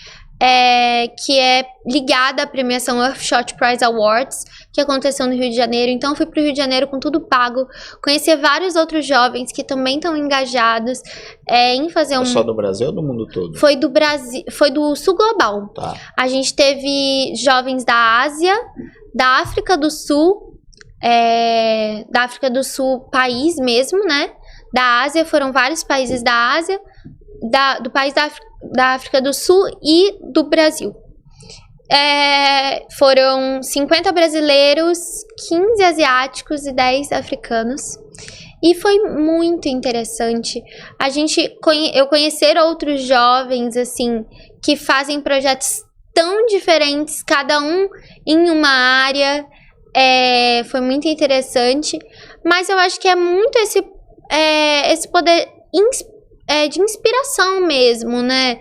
que é ligada à premiação Earthshot Prize Awards, que aconteceu no Rio de Janeiro. Então eu fui pro Rio de Janeiro com tudo pago, conheci vários outros jovens que também estão engajados em fazer Só do Brasil ou do mundo todo? Foi do Brasil, foi do Sul Global. Tá. A gente teve jovens da Ásia, da África do Sul, país mesmo, né? Da Ásia, foram vários países da Ásia, do país da África do Sul e do Brasil. Foram 50 brasileiros, 15 asiáticos e 10 africanos. E foi muito interessante eu conhecer outros jovens assim que fazem projetos tão diferentes, cada um em uma área. Foi muito interessante, mas eu acho que é muito esse poder de inspiração mesmo, né?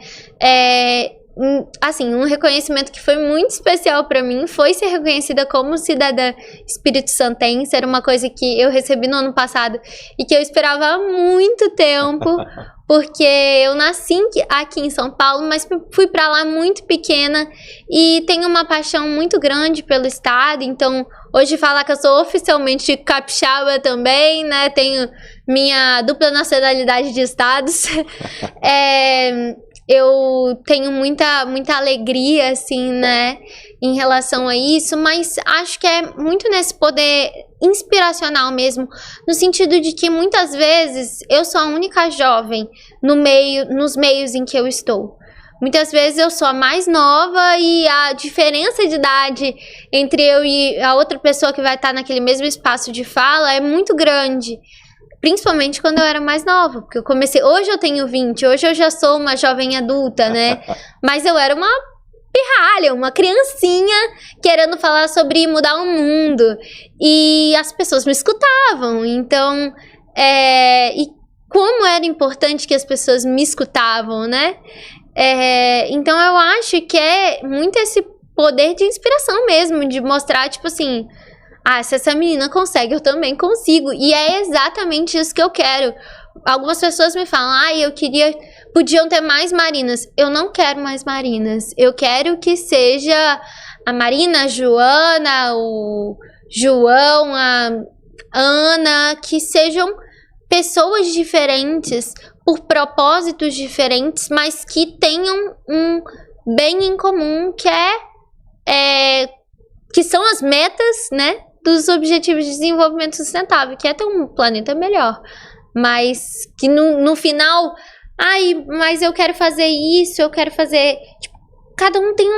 Assim, um reconhecimento que foi muito especial para mim foi ser reconhecida como cidadã espírito santense. Era uma coisa que eu recebi no ano passado e que eu esperava há muito tempo, porque eu nasci aqui em São Paulo, mas fui para lá muito pequena e tenho uma paixão muito grande pelo estado. Então, hoje falar que eu sou oficialmente capixaba também, né? Tenho minha dupla nacionalidade de estados. eu tenho muita alegria, assim, né, em relação a isso, mas acho que é muito nesse poder inspiracional mesmo, no sentido de que muitas vezes eu sou a única jovem nos meios em que eu estou. Muitas vezes eu sou a mais nova e a diferença de idade entre eu e a outra pessoa que vai estar naquele mesmo espaço de fala é muito grande. Principalmente quando eu era mais nova, porque eu comecei... Hoje eu tenho 20, hoje eu já sou uma jovem adulta, né? Mas eu era uma pirralha, uma criancinha querendo falar sobre mudar o mundo. E as pessoas me escutavam, então... E como era importante que as pessoas me escutavam, né? Então eu acho que é muito esse poder de inspiração mesmo, de mostrar, tipo assim... se essa menina consegue, eu também consigo. E é exatamente isso que eu quero. Algumas pessoas me falam, podiam ter mais Marinas. Eu não quero mais Marinas. Eu quero que seja a Marina, a Joana, o João, a Ana, que sejam pessoas diferentes, por propósitos diferentes, mas que tenham um bem em comum, que são as metas, né, dos Objetivos de Desenvolvimento Sustentável, que é ter um planeta melhor. Mas que no final, mas eu quero fazer isso, eu quero fazer... Tipo, cada um tem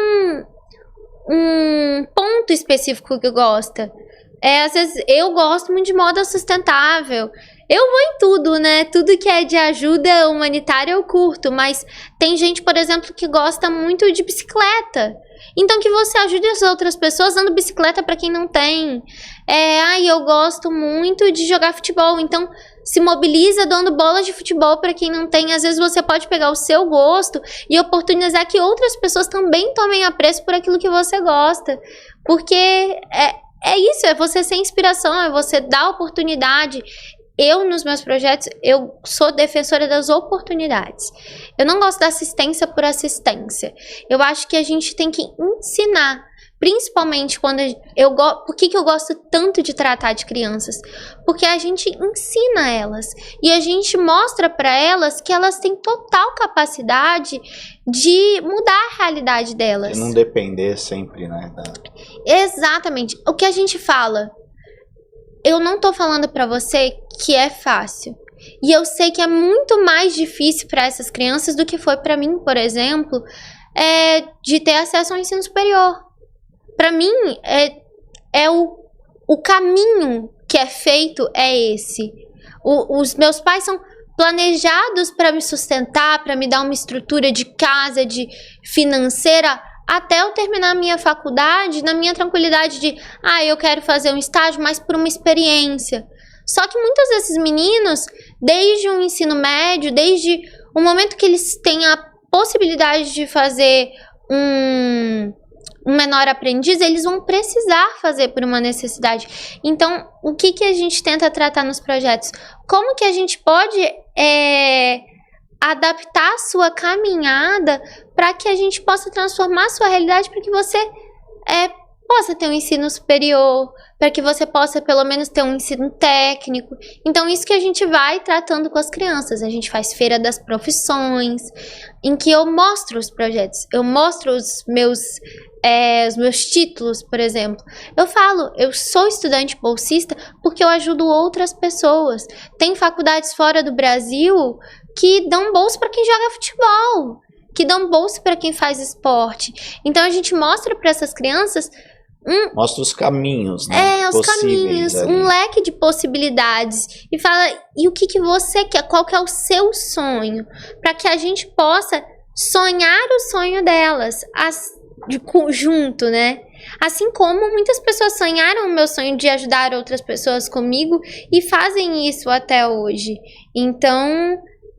um ponto específico que gosta. Às vezes eu gosto muito de moda sustentável. Eu vou em tudo, né? Tudo que é de ajuda humanitária eu curto. Mas tem gente, por exemplo, que gosta muito de bicicleta. Então que você ajude as outras pessoas dando bicicleta para quem não tem. Eu gosto muito de jogar futebol. Então se mobiliza dando bolas de futebol para quem não tem. Às vezes você pode pegar o seu gosto e oportunizar que outras pessoas também tomem apreço por aquilo que você gosta. Porque é isso, é você ser inspiração, é você dar oportunidade. Eu, nos meus projetos, eu sou defensora das oportunidades. Eu não gosto da assistência por assistência. Eu acho que a gente tem que ensinar, principalmente quando por que eu gosto tanto de tratar de crianças? Porque a gente ensina elas e a gente mostra para elas que elas têm total capacidade de mudar a realidade delas. E não depender sempre, né? Exatamente. O que a gente fala... Eu não tô falando pra você que é fácil. E eu sei que é muito mais difícil para essas crianças do que foi pra mim, por exemplo, de ter acesso ao ensino superior. Pra mim, o caminho que é feito é esse. Os meus pais são planejados para me sustentar, para me dar uma estrutura de casa, de financeira, até eu terminar a minha faculdade, na minha tranquilidade de, eu quero fazer um estágio, mas por uma experiência. Só que muitos desses meninos, desde o ensino médio, desde o momento que eles têm a possibilidade de fazer um menor aprendiz, eles vão precisar fazer por uma necessidade. Então, o que a gente tenta tratar nos projetos? Como que a gente pode adaptar a sua caminhada para que a gente possa transformar a sua realidade, para que você possa ter um ensino superior, para que você possa pelo menos ter um ensino técnico. Então isso que a gente vai tratando com as crianças. A gente faz feira das profissões, em que eu mostro os projetos, eu mostro os meus títulos, por exemplo. Eu falo, eu sou estudante bolsista porque eu ajudo outras pessoas. Tem faculdades fora do Brasil que dão bolsa para quem joga futebol, que dão bolsa para quem faz esporte. Então a gente mostra para essas crianças mostra os caminhos, né? Os caminhos, ali. Um leque de possibilidades. E fala, e o que você quer? Qual que é o seu sonho? Para que a gente possa sonhar o sonho delas de conjunto, né? Assim como muitas pessoas sonharam o meu sonho de ajudar outras pessoas comigo e fazem isso até hoje. Então,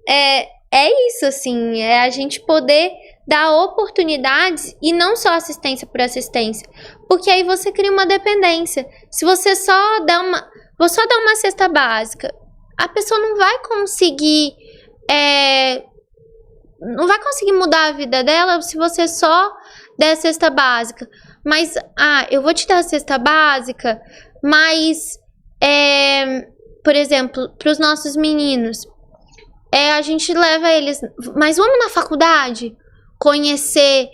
é isso, assim, é a gente poder dar oportunidades e não só assistência por assistência, porque aí você cria uma dependência. Se você só dá uma cesta básica, a pessoa não vai conseguir mudar a vida dela se você só der a cesta básica. Mas, eu vou te dar a cesta básica, mas, por exemplo, para os nossos meninos, a gente leva eles, mas vamos na faculdade conhecer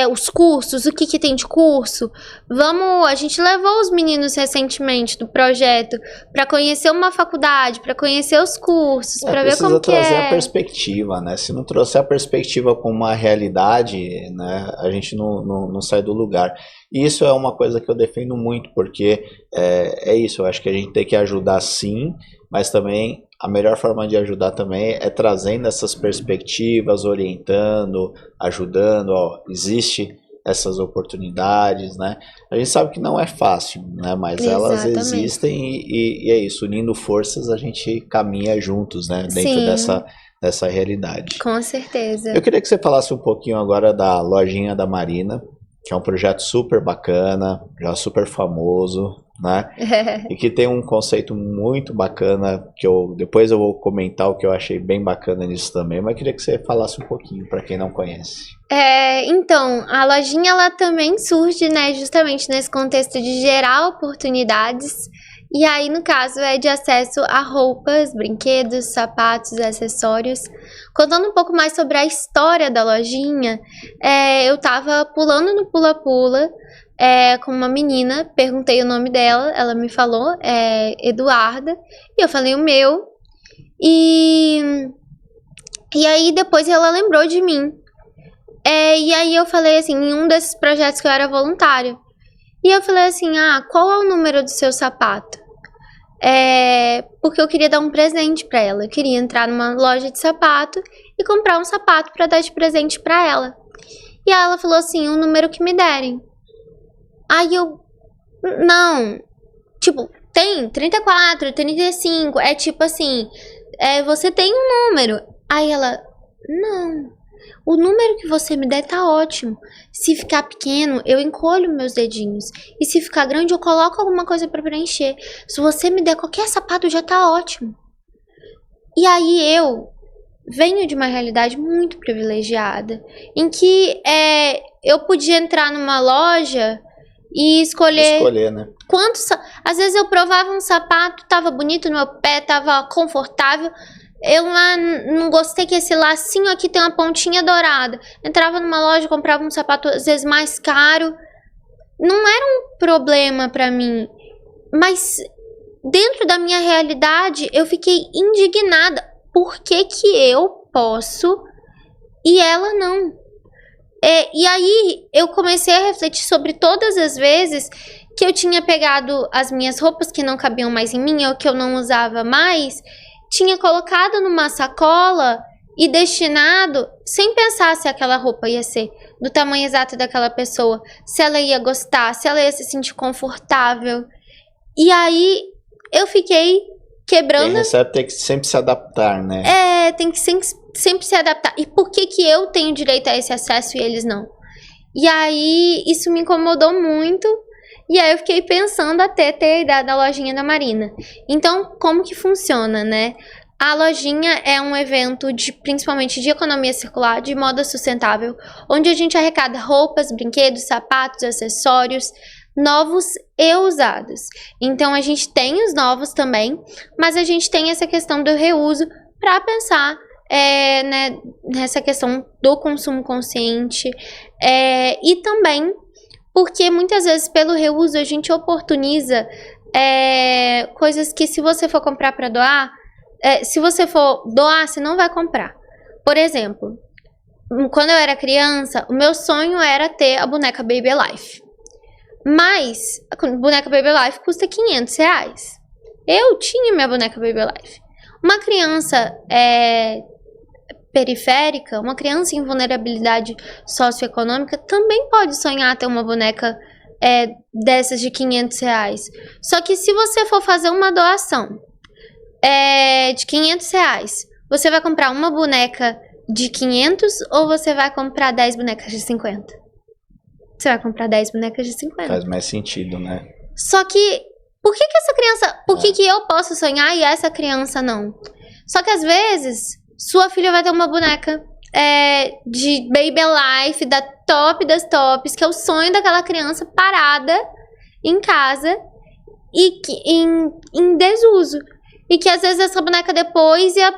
os cursos, o que tem de curso. A gente levou os meninos recentemente do projeto para conhecer uma faculdade, para conhecer os cursos, para ver como que é. Precisa trazer a perspectiva, né? Se não trouxer a perspectiva com uma realidade, né, a gente não sai do lugar. E isso é uma coisa que eu defendo muito, porque é isso, eu acho que a gente tem que ajudar sim, mas também a melhor forma de ajudar também é trazendo essas perspectivas, orientando, ajudando, existe essas oportunidades, né? A gente sabe que não é fácil, né? Mas elas existem e é isso, unindo forças a gente caminha juntos, né? Dentro dessa realidade. Com certeza. Eu queria que você falasse um pouquinho agora da Lojinha da Marina, que é um projeto super bacana, já super famoso, né? E que tem um conceito muito bacana, que depois eu vou comentar o que eu achei bem bacana nisso também, mas queria que você falasse um pouquinho para quem não conhece. Então, a lojinha ela também surge, né, justamente nesse contexto de gerar oportunidades. E aí, no caso, é de acesso a roupas, brinquedos, sapatos, acessórios. Contando um pouco mais sobre a história da lojinha, eu tava pulando no pula-pula com uma menina, perguntei o nome dela, ela me falou, Eduarda, e eu falei o meu. E aí, depois ela lembrou de mim. E aí eu falei assim, em um desses projetos que eu era voluntária. E eu falei assim, qual é o número do seu sapato? Porque eu queria dar um presente pra ela. Eu queria entrar numa loja de sapato e comprar um sapato pra dar de presente pra ela. E aí ela falou assim, o número que me derem. Aí eu, não, tipo, tem 34, 35, tipo assim, você tem um número. Aí ela, não, o número que você me der tá ótimo. Se ficar pequeno, eu encolho meus dedinhos. E se ficar grande, eu coloco alguma coisa pra preencher. Se você me der qualquer sapato, já tá ótimo. E aí eu venho de uma realidade muito privilegiada, em que eu podia entrar numa loja e escolher, né? Às vezes eu provava um sapato, tava bonito no meu pé, tava confortável. Eu não gostei que esse lacinho aqui tem uma pontinha dourada. Entrava numa loja, comprava um sapato às vezes mais caro. Não era um problema pra mim. Mas dentro da minha realidade, eu fiquei indignada. Por que eu posso e ela não? E aí eu comecei a refletir sobre todas as vezes que eu tinha pegado as minhas roupas que não cabiam mais em mim, ou que eu não usava mais, tinha colocado numa sacola e destinado, sem pensar se aquela roupa ia ser do tamanho exato daquela pessoa, se ela ia gostar, se ela ia se sentir confortável. E aí eu fiquei quebrando. Quem recebe tem que sempre se adaptar, né? Tem que sempre se adaptar. E por que eu tenho direito a esse acesso e eles não? E aí isso me incomodou muito. E aí eu fiquei pensando até ter a ideia da Lojinha da Marina. Então, como que funciona, né? A lojinha é um evento principalmente de economia circular, de moda sustentável, onde a gente arrecada roupas, brinquedos, sapatos, acessórios, novos e usados. Então, a gente tem os novos também, mas a gente tem essa questão do reuso para pensar né, nessa questão do consumo consciente e também porque muitas vezes pelo reuso a gente oportuniza coisas que se você for comprar para doar, se você for doar, você não vai comprar. Por exemplo, quando eu era criança, o meu sonho era ter a boneca Baby Alive. Mas a boneca Baby Alive custa R$500. Eu tinha minha boneca Baby Alive. Uma criança periférica, uma criança em vulnerabilidade socioeconômica também pode sonhar ter uma boneca dessas de R$500. Só que se você for fazer uma doação de R$500, você vai comprar uma boneca de 500 ou você vai comprar 10 bonecas de 50? Você vai comprar 10 bonecas de 50. Faz mais sentido, né? Só que, por que essa criança... Por que eu posso sonhar e essa criança não? Só que às vezes... Sua filha vai ter uma boneca de Baby Life, da top das tops, que é o sonho daquela criança parada em casa e em desuso. E que às vezes essa boneca depois ia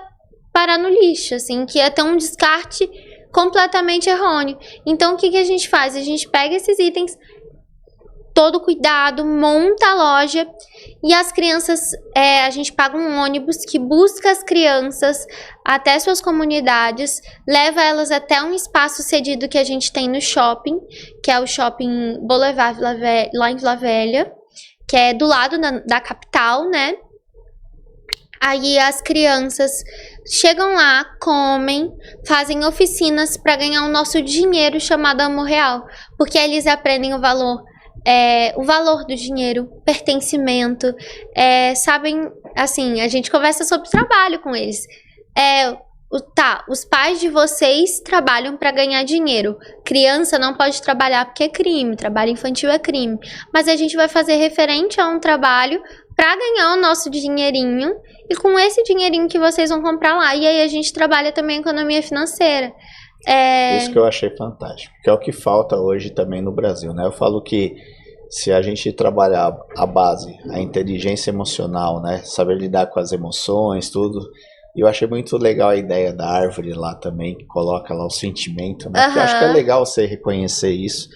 parar no lixo, assim, que ia ter um descarte completamente errôneo. Então, o que a gente faz? A gente pega esses itens, todo cuidado, monta a loja e as crianças, a gente paga um ônibus que busca as crianças até suas comunidades, leva elas até um espaço cedido que a gente tem no shopping, que é o Shopping Boulevard lá em Vila Velha, que é do lado da capital, né? Aí as crianças chegam lá, comem, fazem oficinas para ganhar o nosso dinheiro chamado Amor Real, porque eles aprendem o valor do dinheiro, pertencimento, sabem, assim, a gente conversa sobre trabalho com eles. Os pais de vocês trabalham para ganhar dinheiro. Criança não pode trabalhar porque é crime, trabalho infantil é crime. Mas a gente vai fazer referente a um trabalho para ganhar o nosso dinheirinho e com esse dinheirinho que vocês vão comprar lá. E aí a gente trabalha também a economia financeira. Isso que eu achei fantástico, que é o que falta hoje também no Brasil, né? Eu falo que se a gente trabalhar a base, a inteligência emocional, né? Saber lidar com as emoções, tudo. E eu achei muito legal a ideia da árvore lá também, que coloca lá o sentimento, né? Porque eu acho que é legal você reconhecer isso.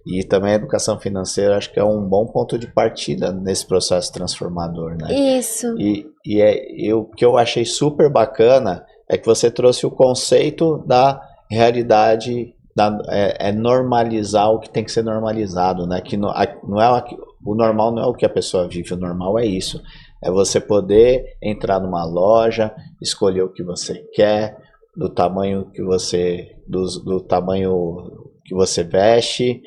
E também a educação financeira, acho que é um bom ponto de partida nesse processo transformador, né? Isso. O que eu achei super bacana é que você trouxe o conceito da realidade, normalizar o que tem que ser normalizado, né? Que não é o normal não é o que a pessoa vive, o normal é isso. É você poder entrar numa loja, escolher o que você quer, do tamanho que você veste,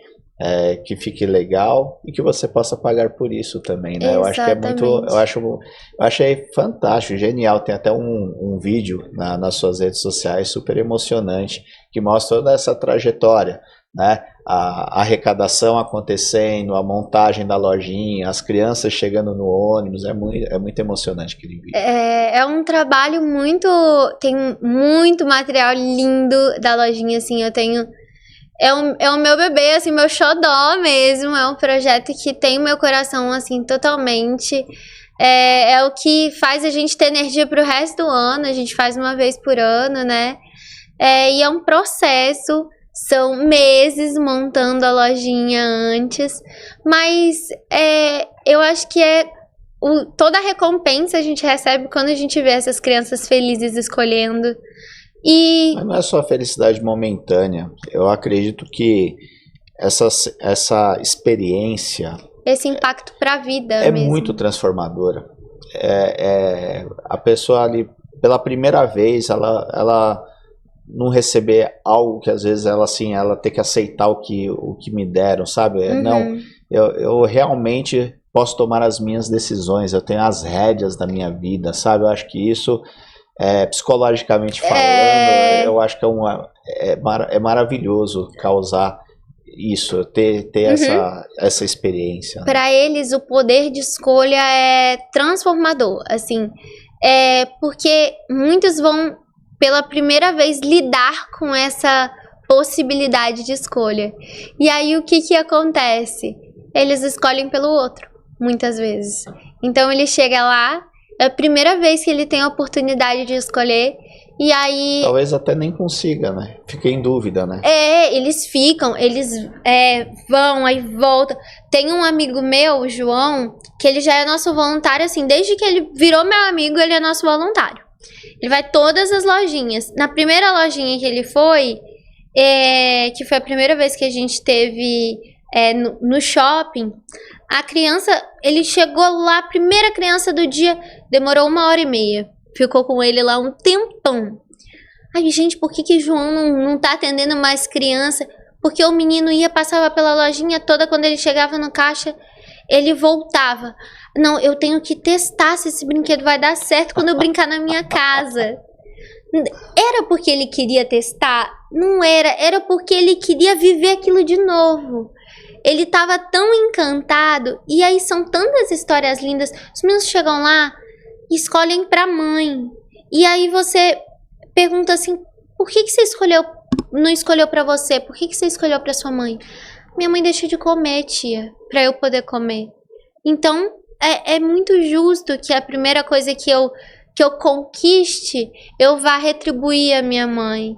que fique legal e que você possa pagar por isso também, né? Eu acho que é muito, eu achei fantástico, genial. Tem até um vídeo nas suas redes sociais super emocionante que mostra toda essa trajetória, né? A arrecadação acontecendo, a montagem da lojinha, as crianças chegando no ônibus, é muito emocionante aquele vídeo. É um trabalho tem muito material lindo da lojinha, assim, eu tenho... É o meu bebê, assim, meu xodó mesmo. É um projeto que tem o meu coração, assim, totalmente. É o que faz a gente ter energia pro resto do ano. A gente faz uma vez por ano, né? E é um processo. São meses montando a lojinha antes. Mas eu acho que toda a recompensa a gente recebe quando a gente vê essas crianças felizes escolhendo. Mas não é só a felicidade momentânea. Eu acredito que essa experiência... Esse impacto para a vida mesmo. Muito transformadora. A pessoa ali, pela primeira vez, ela não receber algo que às vezes ela tem que aceitar o que me deram, sabe? Uhum. Não, eu realmente posso tomar as minhas decisões, eu tenho as rédeas da minha vida, sabe? Eu acho que isso... psicologicamente falando, eu acho que é maravilhoso causar isso, ter essa experiência. Para eles, o poder de escolha é transformador, assim, porque muitos vão, pela primeira vez, lidar com essa possibilidade de escolha. E aí, o que acontece? Eles escolhem pelo outro, muitas vezes. Então, ele chega lá, é a primeira vez que ele tem a oportunidade de escolher. E aí... Talvez até nem consiga, né? Fica em dúvida, né? Eles vão, aí voltam. Tem um amigo meu, o João, que ele já é nosso voluntário, assim, desde que ele virou meu amigo, ele é nosso voluntário. Ele vai todas as lojinhas. Na primeira lojinha que ele foi, que foi a primeira vez que a gente teve no shopping, a criança, ele chegou lá, a primeira criança do dia, demorou 1h30. Ficou com ele lá um tempão. Ai, gente, por que João não tá atendendo mais criança? Porque o menino passava pela lojinha toda, quando ele chegava no caixa, ele voltava. Não, eu tenho que testar se esse brinquedo vai dar certo quando eu brincar na minha casa. Era porque ele queria testar? Não era. Era porque ele queria viver aquilo de novo. Ele tava tão encantado. E aí são tantas histórias lindas. Os meninos chegam lá e escolhem pra mãe. E aí você pergunta assim, por que você não escolheu pra você? Por que você escolheu pra sua mãe? Minha mãe deixou de comer, tia, pra eu poder comer. Então, é muito justo que a primeira coisa que eu que eu conquiste, eu vá retribuir a minha mãe.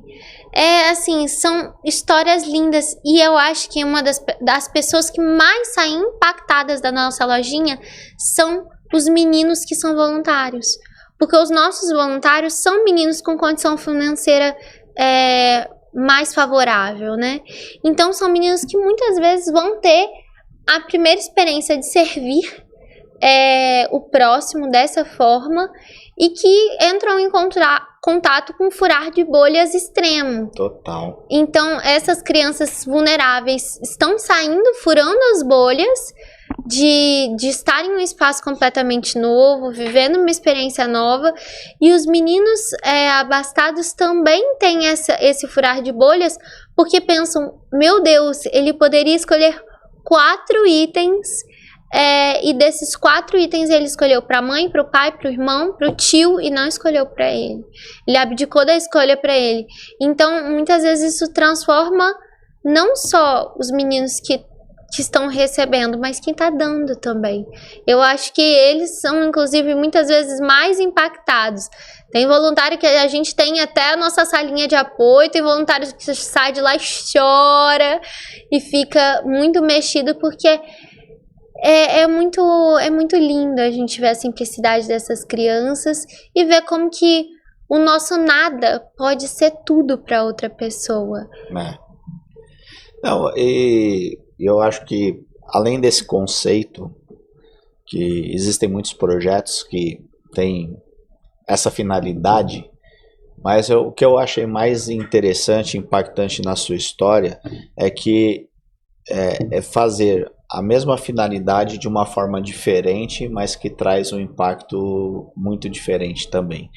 Assim, são histórias lindas. E eu acho que uma das pessoas que mais saem impactadas da nossa lojinha são os meninos que são voluntários. Porque os nossos voluntários são meninos com condição financeira mais favorável, né? Então, são meninos que muitas vezes vão ter a primeira experiência de servir o próximo dessa forma e que entram em contato com furar de bolhas extremo. Total. Então, essas crianças vulneráveis estão saindo, furando as bolhas de estarem em um espaço completamente novo, vivendo uma experiência nova, e os meninos abastados também têm esse furar de bolhas, porque pensam, meu Deus, ele poderia escolher 4 itens, e desses 4 itens ele escolheu para a mãe, para o pai, para o irmão, para o tio, e não escolheu para ele. Ele abdicou da escolha para ele. Então, muitas vezes isso transforma não só os meninos que estão recebendo, mas quem está dando também. Eu acho que eles são, inclusive, muitas vezes mais impactados. Tem voluntário que a gente tem até a nossa salinha de apoio, tem voluntário que sai de lá e chora e fica muito mexido, porque é muito lindo a gente ver a simplicidade dessas crianças e ver como que o nosso nada pode ser tudo para outra pessoa. Não, e eu acho que além desse conceito, que existem muitos projetos que têm essa finalidade, mas o que eu achei mais interessante e impactante na sua história é que é fazer a mesma finalidade de uma forma diferente, mas que traz um impacto muito diferente também.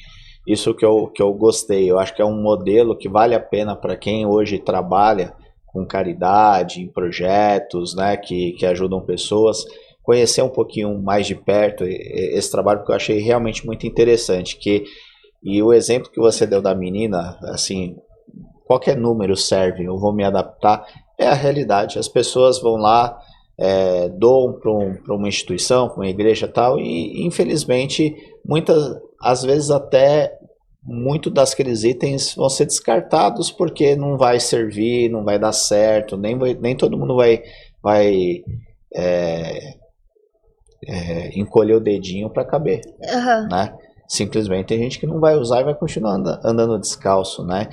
Isso que eu gostei. Eu acho que é um modelo que vale a pena para quem hoje trabalha com caridade, em projetos, né, que ajudam pessoas, conhecer um pouquinho mais de perto esse trabalho, que eu achei realmente muito interessante. E o exemplo que você deu da menina, assim, qualquer número serve, eu vou me adaptar, é a realidade. As pessoas vão lá, doam para uma instituição, para uma igreja e tal, e infelizmente, às vezes até muito daqueles itens vão ser descartados porque não vai servir, não vai dar certo, nem todo mundo vai encolher o dedinho para caber, né? Simplesmente tem gente que não vai usar e vai continuar andando descalço, né?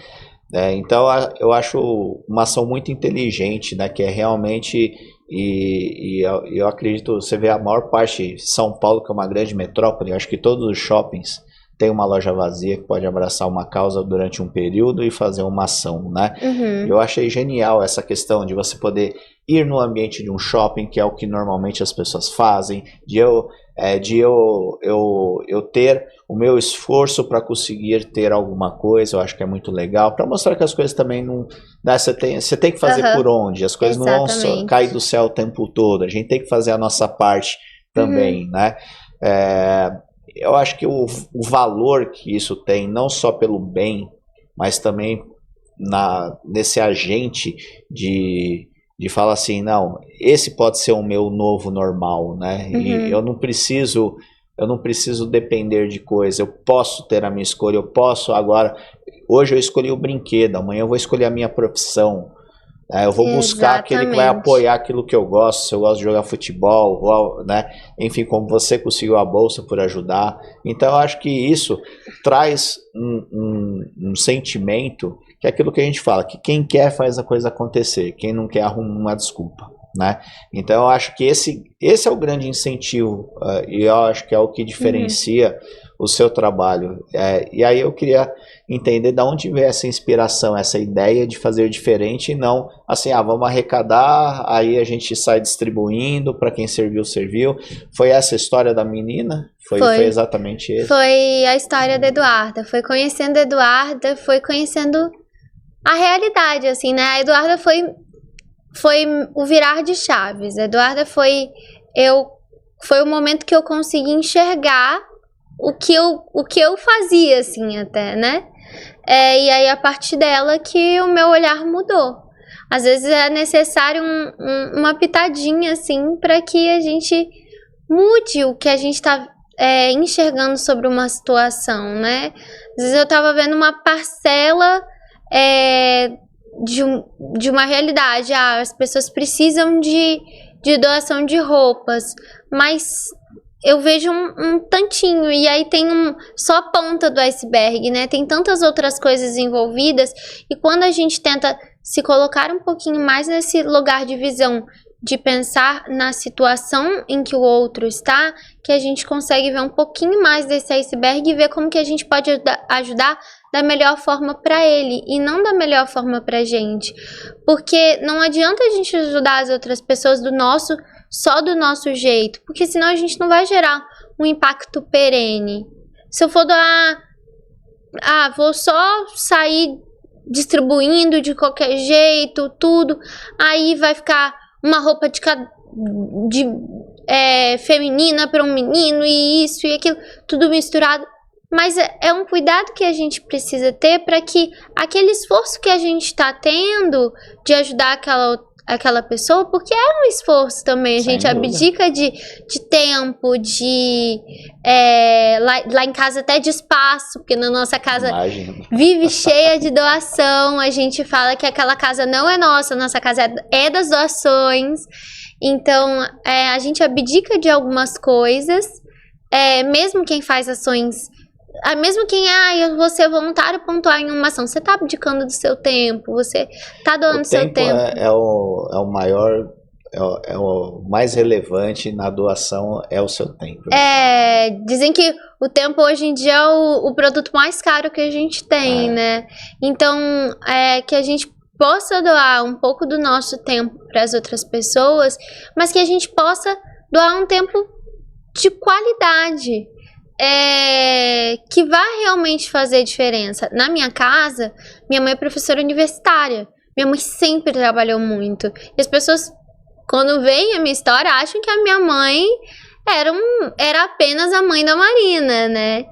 Então eu acho uma ação muito inteligente, né? Que é realmente, e eu acredito, você vê a maior parte de São Paulo, que é uma grande metrópole, eu acho que todos os shoppings tem uma loja vazia que pode abraçar uma causa durante um período e fazer uma ação, né? Uhum. Eu achei genial essa questão de você poder ir no ambiente de um shopping, que é o que normalmente as pessoas fazem, de eu ter o meu esforço para conseguir ter alguma coisa. Eu acho que é muito legal, para mostrar que as coisas também não, né, você tem que fazer por onde, as coisas não vão só cair do céu o tempo todo, a gente tem que fazer a nossa parte também, né? Eu acho que o valor que isso tem, não só pelo bem, mas também nesse agente de falar assim, não, esse pode ser o meu novo normal, né? Uhum. E eu não preciso depender de coisa, eu posso ter a minha escolha, eu posso agora, hoje eu escolhi o brinquedo, amanhã eu vou escolher a minha profissão. Eu vou buscar aquele que vai apoiar aquilo que eu gosto. Se eu gosto de jogar futebol, né? Enfim, como você conseguiu a bolsa por ajudar. Então eu acho que isso traz um sentimento, que é aquilo que a gente fala, que quem quer faz a coisa acontecer, quem não quer arruma uma desculpa, né? Então eu acho que esse é o grande incentivo, e eu acho que é o que diferencia o seu trabalho. E aí eu queria entender de onde veio essa inspiração, essa ideia de fazer diferente, e não assim, vamos arrecadar, aí a gente sai distribuindo para quem serviu. Foi essa a história da menina? Foi exatamente isso? Foi a história da Eduarda, foi conhecendo a Eduarda, foi conhecendo a realidade, assim, né? A Eduarda foi o virar de chaves. A Eduarda foi o momento que eu consegui enxergar o que eu fazia, assim, até, né? E aí, a partir dela, que o meu olhar mudou. Às vezes é necessário uma pitadinha, assim, para que a gente mude o que a gente tá enxergando sobre uma situação, né? Às vezes eu tava vendo uma parcela de uma realidade. As pessoas precisam de doação de roupas, mas eu vejo um tantinho, e aí tem só a ponta do iceberg, né? Tem tantas outras coisas envolvidas, e quando a gente tenta se colocar um pouquinho mais nesse lugar de visão, de pensar na situação em que o outro está, que a gente consegue ver um pouquinho mais desse iceberg e ver como que a gente pode ajudar da melhor forma para ele e não da melhor forma para a gente. Porque não adianta a gente ajudar as outras pessoas só do nosso jeito, porque senão a gente não vai gerar um impacto perene. Se eu for vou só sair distribuindo de qualquer jeito, tudo, aí vai ficar uma roupa feminina para um menino, e isso e aquilo, tudo misturado. Mas é um cuidado que a gente precisa ter para que aquele esforço que a gente está tendo de ajudar aquela pessoa, porque é um esforço também, a gente abdica de tempo, lá em casa até de espaço, porque na nossa casa vive cheia de doação, a gente fala que aquela casa não é nossa casa é das doações, então a gente abdica de algumas coisas, mesmo quem faz ações, mesmo quem, eu vou ser voluntário pontuar em uma ação, você tá abdicando do seu tempo, você tá doando seu tempo. É o maior, é o mais relevante na doação, é o seu tempo. Dizem que o tempo hoje em dia é o produto mais caro que a gente tem, né? Então, que a gente possa doar um pouco do nosso tempo para as outras pessoas, mas que a gente possa doar um tempo de qualidade. Que vai realmente fazer diferença. Na minha casa, minha mãe é professora universitária. Minha mãe sempre trabalhou muito. E as pessoas, quando veem a minha história, acham que a minha mãe era apenas a mãe da Marina, né?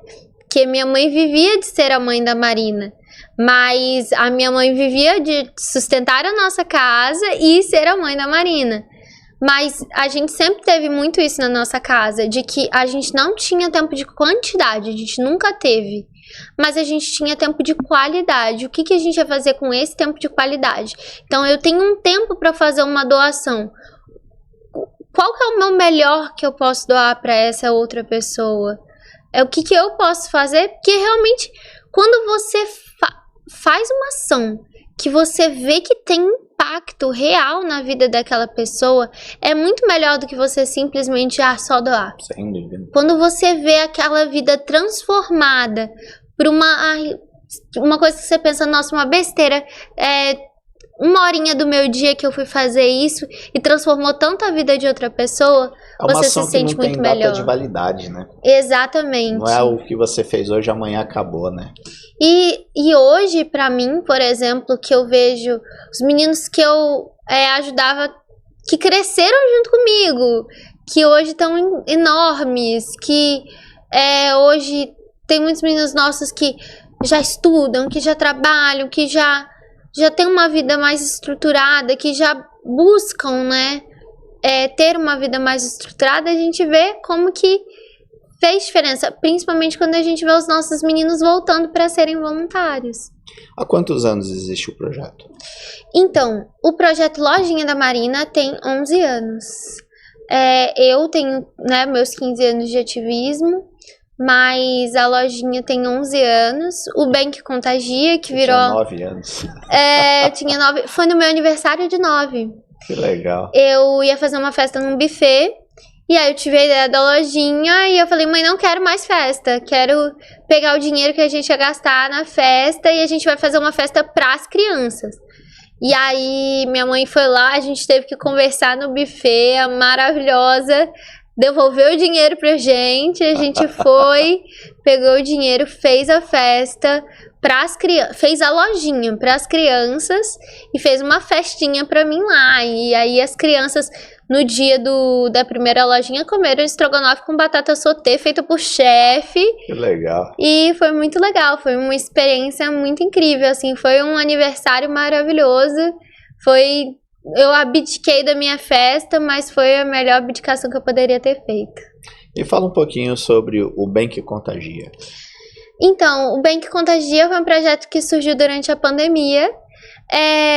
Que minha mãe vivia de ser a mãe da Marina. Mas a minha mãe vivia de sustentar a nossa casa e ser a mãe da Marina. Mas a gente sempre teve muito isso na nossa casa, de que a gente não tinha tempo de quantidade, a gente nunca teve. Mas a gente tinha tempo de qualidade. O que a gente ia fazer com esse tempo de qualidade? Então, eu tenho um tempo para fazer uma doação. Qual que é o meu melhor que eu posso doar para essa outra pessoa? O que eu posso fazer? Porque realmente, quando você faz uma ação que você vê que tem impacto real na vida daquela pessoa, é muito melhor do que você simplesmente só doar. Sem dúvida. Quando você vê aquela vida transformada por uma coisa que você pensa, nossa, uma besteira, uma horinha do meu dia que eu fui fazer isso e transformou tanto a vida de outra pessoa, você se sente muito melhor. Data de validade, né? Exatamente. Não é o que você fez hoje, amanhã acabou, né? E hoje, pra mim, por exemplo, que eu vejo os meninos que eu ajudava, que cresceram junto comigo, que hoje estão enormes, que hoje tem muitos meninos nossos que já estudam, que já trabalham, que já tem uma vida mais estruturada, que já buscam, né, ter uma vida mais estruturada, a gente vê como que fez diferença, principalmente quando a gente vê os nossos meninos voltando para serem voluntários. Há quantos anos existe o projeto? Então, o projeto Lojinha da Marina tem 11 anos. Eu tenho, né, meus 15 anos de ativismo, mas a Lojinha tem 11 anos. O Bem que Contagia, que virou... Tinha 9 anos. Tinha 9. Foi no meu aniversário de 9. Que legal. Eu ia fazer uma festa num buffet. E aí eu tive a ideia da lojinha e eu falei, mãe, não quero mais festa. Quero pegar o dinheiro que a gente ia gastar na festa e a gente vai fazer uma festa pras crianças. E aí minha mãe foi lá, a gente teve que conversar no buffet, a maravilhosa devolveu o dinheiro pra gente, a gente foi, pegou o dinheiro, fez a festa pras crianças, fez a lojinha pras crianças e fez uma festinha pra mim lá. E aí as crianças, no dia da primeira lojinha, comeram estrogonofe com batata sauté feito por chefe. Que legal. E foi muito legal, foi uma experiência muito incrível, assim, foi um aniversário maravilhoso. Eu abdiquei da minha festa, mas foi a melhor abdicação que eu poderia ter feito. E fala um pouquinho sobre o Bem que Contagia. Então, o Bem que Contagia foi um projeto que surgiu durante a pandemia,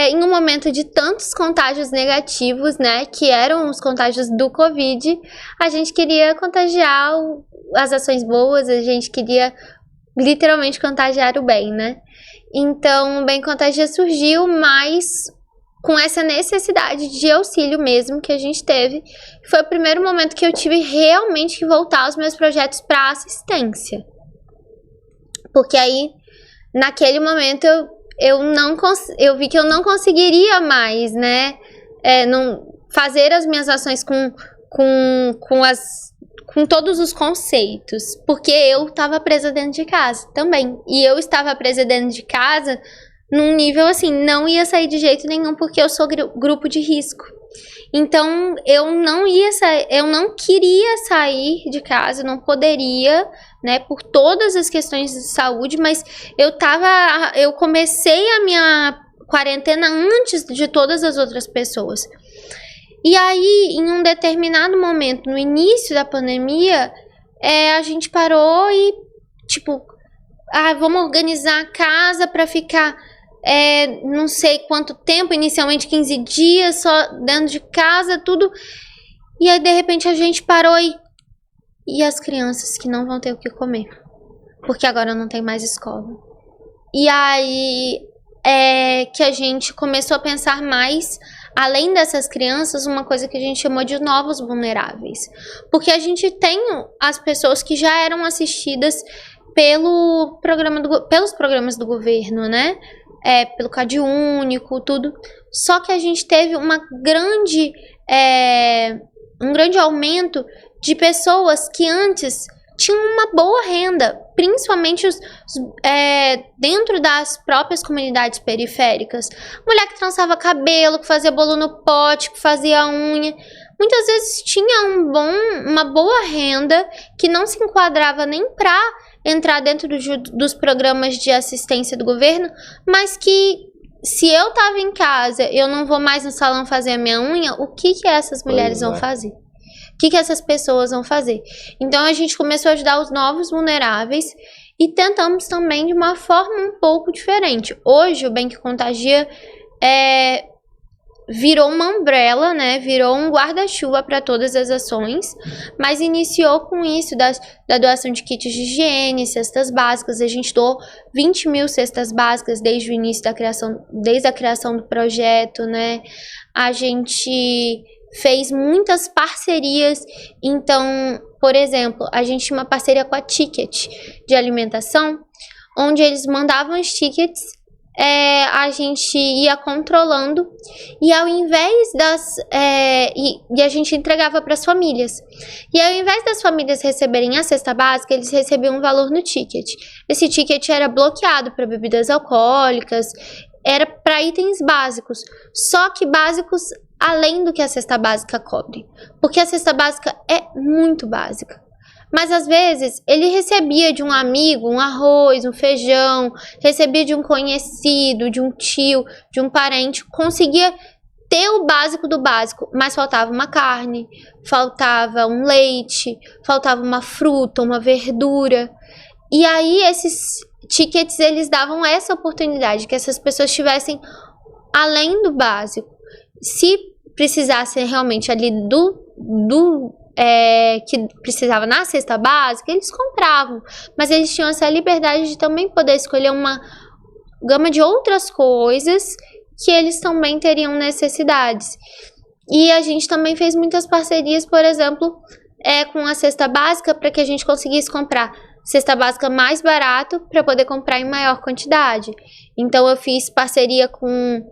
em um momento de tantos contágios negativos, né, que eram os contágios do Covid. A gente queria contagiar as ações boas, a gente queria literalmente contagiar o bem, né? Então, o Bem Contagia surgiu, mas com essa necessidade de auxílio mesmo que a gente teve. Foi o primeiro momento que eu tive realmente que voltar os meus projetos para assistência. Porque aí, naquele momento, eu vi que eu não conseguiria mais, né? Não fazer as minhas ações com todos os conceitos. Porque eu estava presa dentro de casa também. E eu estava presa dentro de casa num nível assim, não ia sair de jeito nenhum, porque eu sou grupo de risco. Então, eu não queria sair de casa, não poderia, né, por todas as questões de saúde, mas eu comecei a minha quarentena antes de todas as outras pessoas. E aí, em um determinado momento, no início da pandemia, a gente parou e, vamos organizar a casa para ficar não sei quanto tempo, inicialmente 15 dias, só dentro de casa, tudo. E aí, de repente, a gente parou e as crianças que não vão ter o que comer, porque agora não tem mais escola. E aí que a gente começou a pensar mais, além dessas crianças, uma coisa que a gente chamou de novos vulneráveis. Porque a gente tem as pessoas que já eram assistidas pelos programas do governo, né? Pelo CadÚnico, tudo. Só que a gente teve um grande aumento de pessoas que antes tinham uma boa renda, principalmente dentro das próprias comunidades periféricas. Mulher que trançava cabelo, que fazia bolo no pote, que fazia unha. Muitas vezes tinha uma boa renda que não se enquadrava nem para entrar dentro dos programas de assistência do governo, mas que, se eu tava em casa, eu não vou mais no salão fazer a minha unha, o que essas mulheres vão fazer? O que essas pessoas vão fazer? Então, a gente começou a ajudar os novos vulneráveis e tentamos também de uma forma um pouco diferente. Hoje, o Bem que Contagia virou uma umbrella, né? Virou um guarda-chuva para todas as ações, mas iniciou com isso da doação de kits de higiene, cestas básicas. A gente doou 20 mil cestas básicas desde o início desde a criação do projeto, né? A gente fez muitas parcerias. Então, por exemplo, a gente tinha uma parceria com a Ticket de alimentação, onde eles mandavam os tickets, a gente ia controlando e ao invés e a gente entregava para as famílias. E ao invés das famílias receberem a cesta básica, eles recebiam um valor no ticket. Esse ticket era bloqueado para bebidas alcoólicas, era para itens básicos, só que básicos além do que a cesta básica cobre, porque a cesta básica é muito básica. Mas às vezes ele recebia de um amigo um arroz, um feijão, recebia de um conhecido, de um tio, de um parente, conseguia ter o básico do básico, mas faltava uma carne, faltava um leite, faltava uma fruta, uma verdura. E aí esses tickets, eles davam essa oportunidade, que essas pessoas tivessem além do básico. Se precisassem realmente ali que precisava na cesta básica, eles compravam, mas eles tinham essa liberdade de também poder escolher uma gama de outras coisas que eles também teriam necessidades. E a gente também fez muitas parcerias, por exemplo, com a cesta básica, para que a gente conseguisse comprar cesta básica mais barato para poder comprar em maior quantidade. Então eu fiz parceria com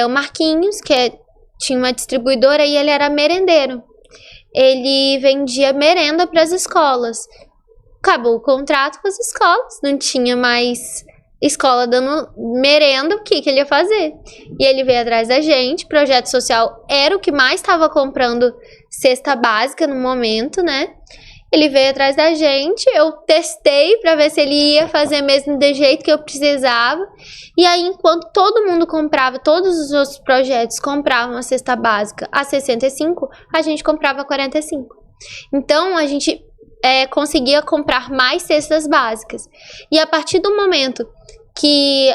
o Marquinhos, que tinha uma distribuidora, e ele era merendeiro. Ele vendia merenda para as escolas. Acabou o contrato com as escolas, não tinha mais escola dando merenda, o que ele ia fazer? E ele veio atrás da gente. Projeto social era o que mais estava comprando cesta básica no momento, né? Ele veio atrás da gente, eu testei para ver se ele ia fazer mesmo do jeito que eu precisava. E aí, enquanto todo mundo comprava, todos os outros projetos compravam a cesta básica a 65, a gente comprava a 45. Então, a gente conseguia comprar mais cestas básicas. E a partir do momento que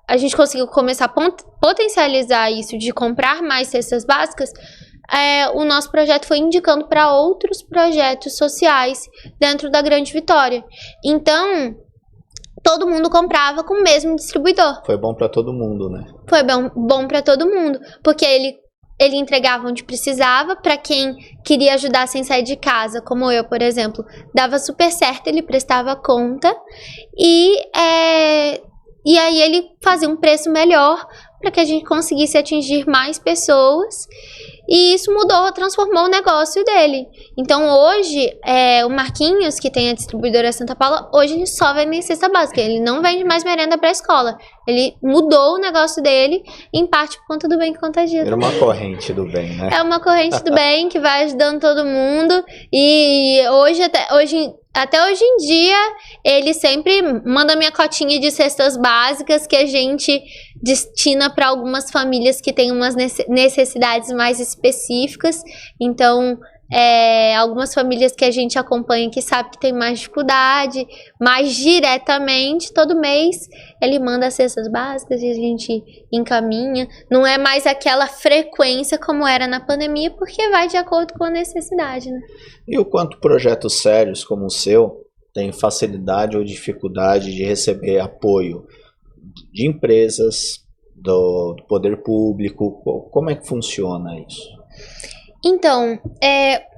a gente conseguiu começar a potencializar isso, de comprar mais cestas básicas, o nosso projeto foi indicando para outros projetos sociais dentro da Grande Vitória. Então, todo mundo comprava com o mesmo distribuidor. Foi bom para todo mundo, né? Foi bom para todo mundo, porque ele entregava onde precisava. Para quem queria ajudar sem sair de casa, como eu, por exemplo, dava super certo, ele prestava conta e aí ele fazia um preço melhor para que a gente conseguisse atingir mais pessoas. E isso transformou o negócio dele. Então hoje, o Marquinhos, que tem a distribuidora Santa Paula, hoje ele só vende cesta básica. Ele não vende mais merenda para a escola. Ele mudou o negócio dele, em parte por conta do bem que contagia. Era uma corrente do bem, né? É uma corrente do bem que vai ajudando todo mundo. E até hoje em dia, ele sempre manda minha cotinha de cestas básicas que a gente destina para algumas famílias que têm umas necessidades mais específicas. Então, algumas famílias que a gente acompanha que sabe que tem mais dificuldade, mais diretamente, todo mês ele manda as cestas básicas e a gente encaminha. Não é mais aquela frequência como era na pandemia, porque vai de acordo com a necessidade, né? E o quanto projetos sérios como o seu têm facilidade ou dificuldade de receber apoio de empresas, do poder público? Como é que funciona isso? Então,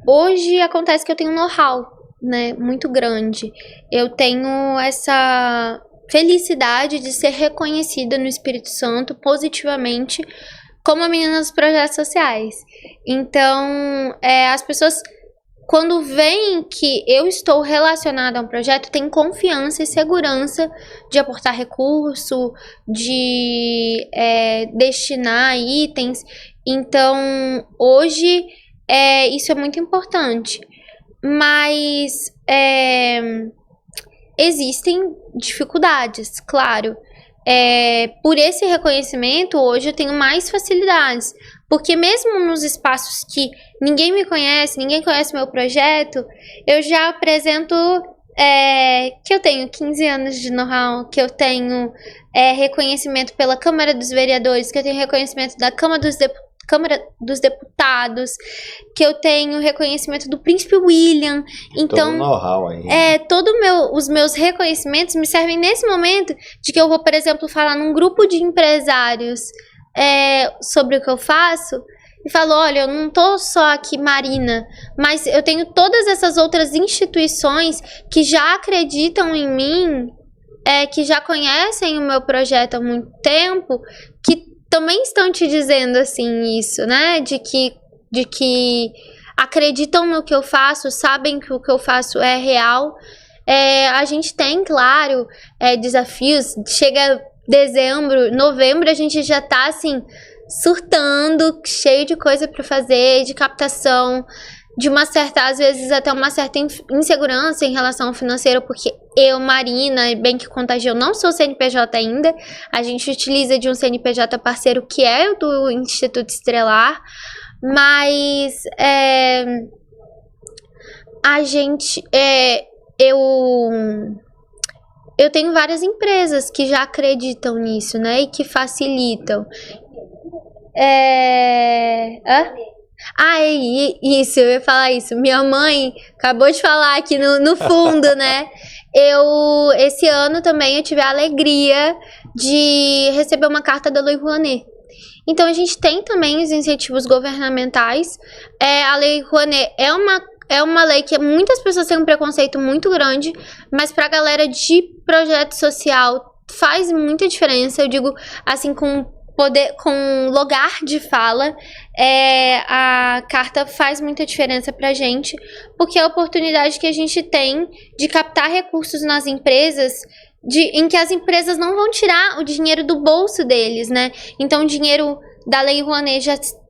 hoje acontece que eu tenho um know-how, né, muito grande. Eu tenho essa felicidade de ser reconhecida no Espírito Santo positivamente como a menina dos projetos sociais. Então, as pessoas, quando veem que eu estou relacionada a um projeto, têm confiança e segurança de aportar recurso, de destinar itens. Então, hoje, isso é muito importante. Mas existem dificuldades, claro. Por esse reconhecimento, hoje eu tenho mais facilidades. Porque mesmo nos espaços que ninguém me conhece, ninguém conhece meu projeto, eu já apresento que eu tenho 15 anos de know-how, que eu tenho reconhecimento pela Câmara dos Vereadores, que eu tenho reconhecimento da Câmara dos Deputados, que eu tenho reconhecimento do Príncipe William. Então, todo know-how aí. Os meus reconhecimentos me servem nesse momento de que eu vou, por exemplo, falar num grupo de empresários sobre o que eu faço e falo, olha, eu não tô só aqui Marina, mas eu tenho todas essas outras instituições que já acreditam em mim, que já conhecem o meu projeto há muito tempo, que também estão te dizendo assim isso, né? De que acreditam no que eu faço, sabem que o que eu faço é real. A gente tem, claro, desafios. Chega dezembro, novembro, a gente já tá assim surtando, cheio de coisa para fazer, de captação, de uma certa, às vezes até uma certa insegurança em relação ao financeiro, porque eu, Marina, bem que contagia, eu não sou CNPJ ainda, a gente utiliza de um CNPJ parceiro que é o do Instituto Estrelar, mas a gente, eu tenho várias empresas que já acreditam nisso, né, e que facilitam. Isso, eu ia falar isso. Minha mãe acabou de falar aqui no fundo, né? Esse ano também eu tive a alegria de receber uma carta da Lei Rouanet. Então a gente tem também os incentivos governamentais. A Lei Rouanet é uma lei que muitas pessoas têm um preconceito muito grande, mas pra galera de projeto social faz muita diferença. Eu digo assim, com lugar de fala, a carta faz muita diferença pra gente, porque é a oportunidade que a gente tem de captar recursos nas empresas, em que as empresas não vão tirar o dinheiro do bolso deles, né? Então, o dinheiro da Lei Rouanet,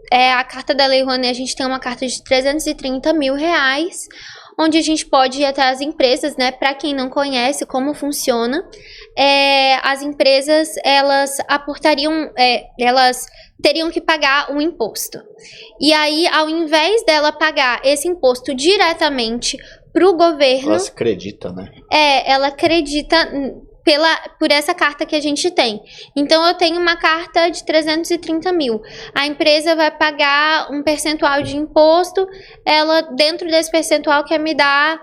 a carta da Lei Rouanet, a gente tem uma carta de 330 mil reais, onde a gente pode ir até as empresas, né? Para quem não conhece como funciona, as empresas, elas aportariam, elas teriam que pagar um imposto. E aí, ao invés dela pagar esse imposto diretamente para o governo... Ela se acredita, né? Ela acredita por essa carta que a gente tem. Então, eu tenho uma carta de 330 mil. A empresa vai pagar um percentual de imposto. Ela, dentro desse percentual, quer me dar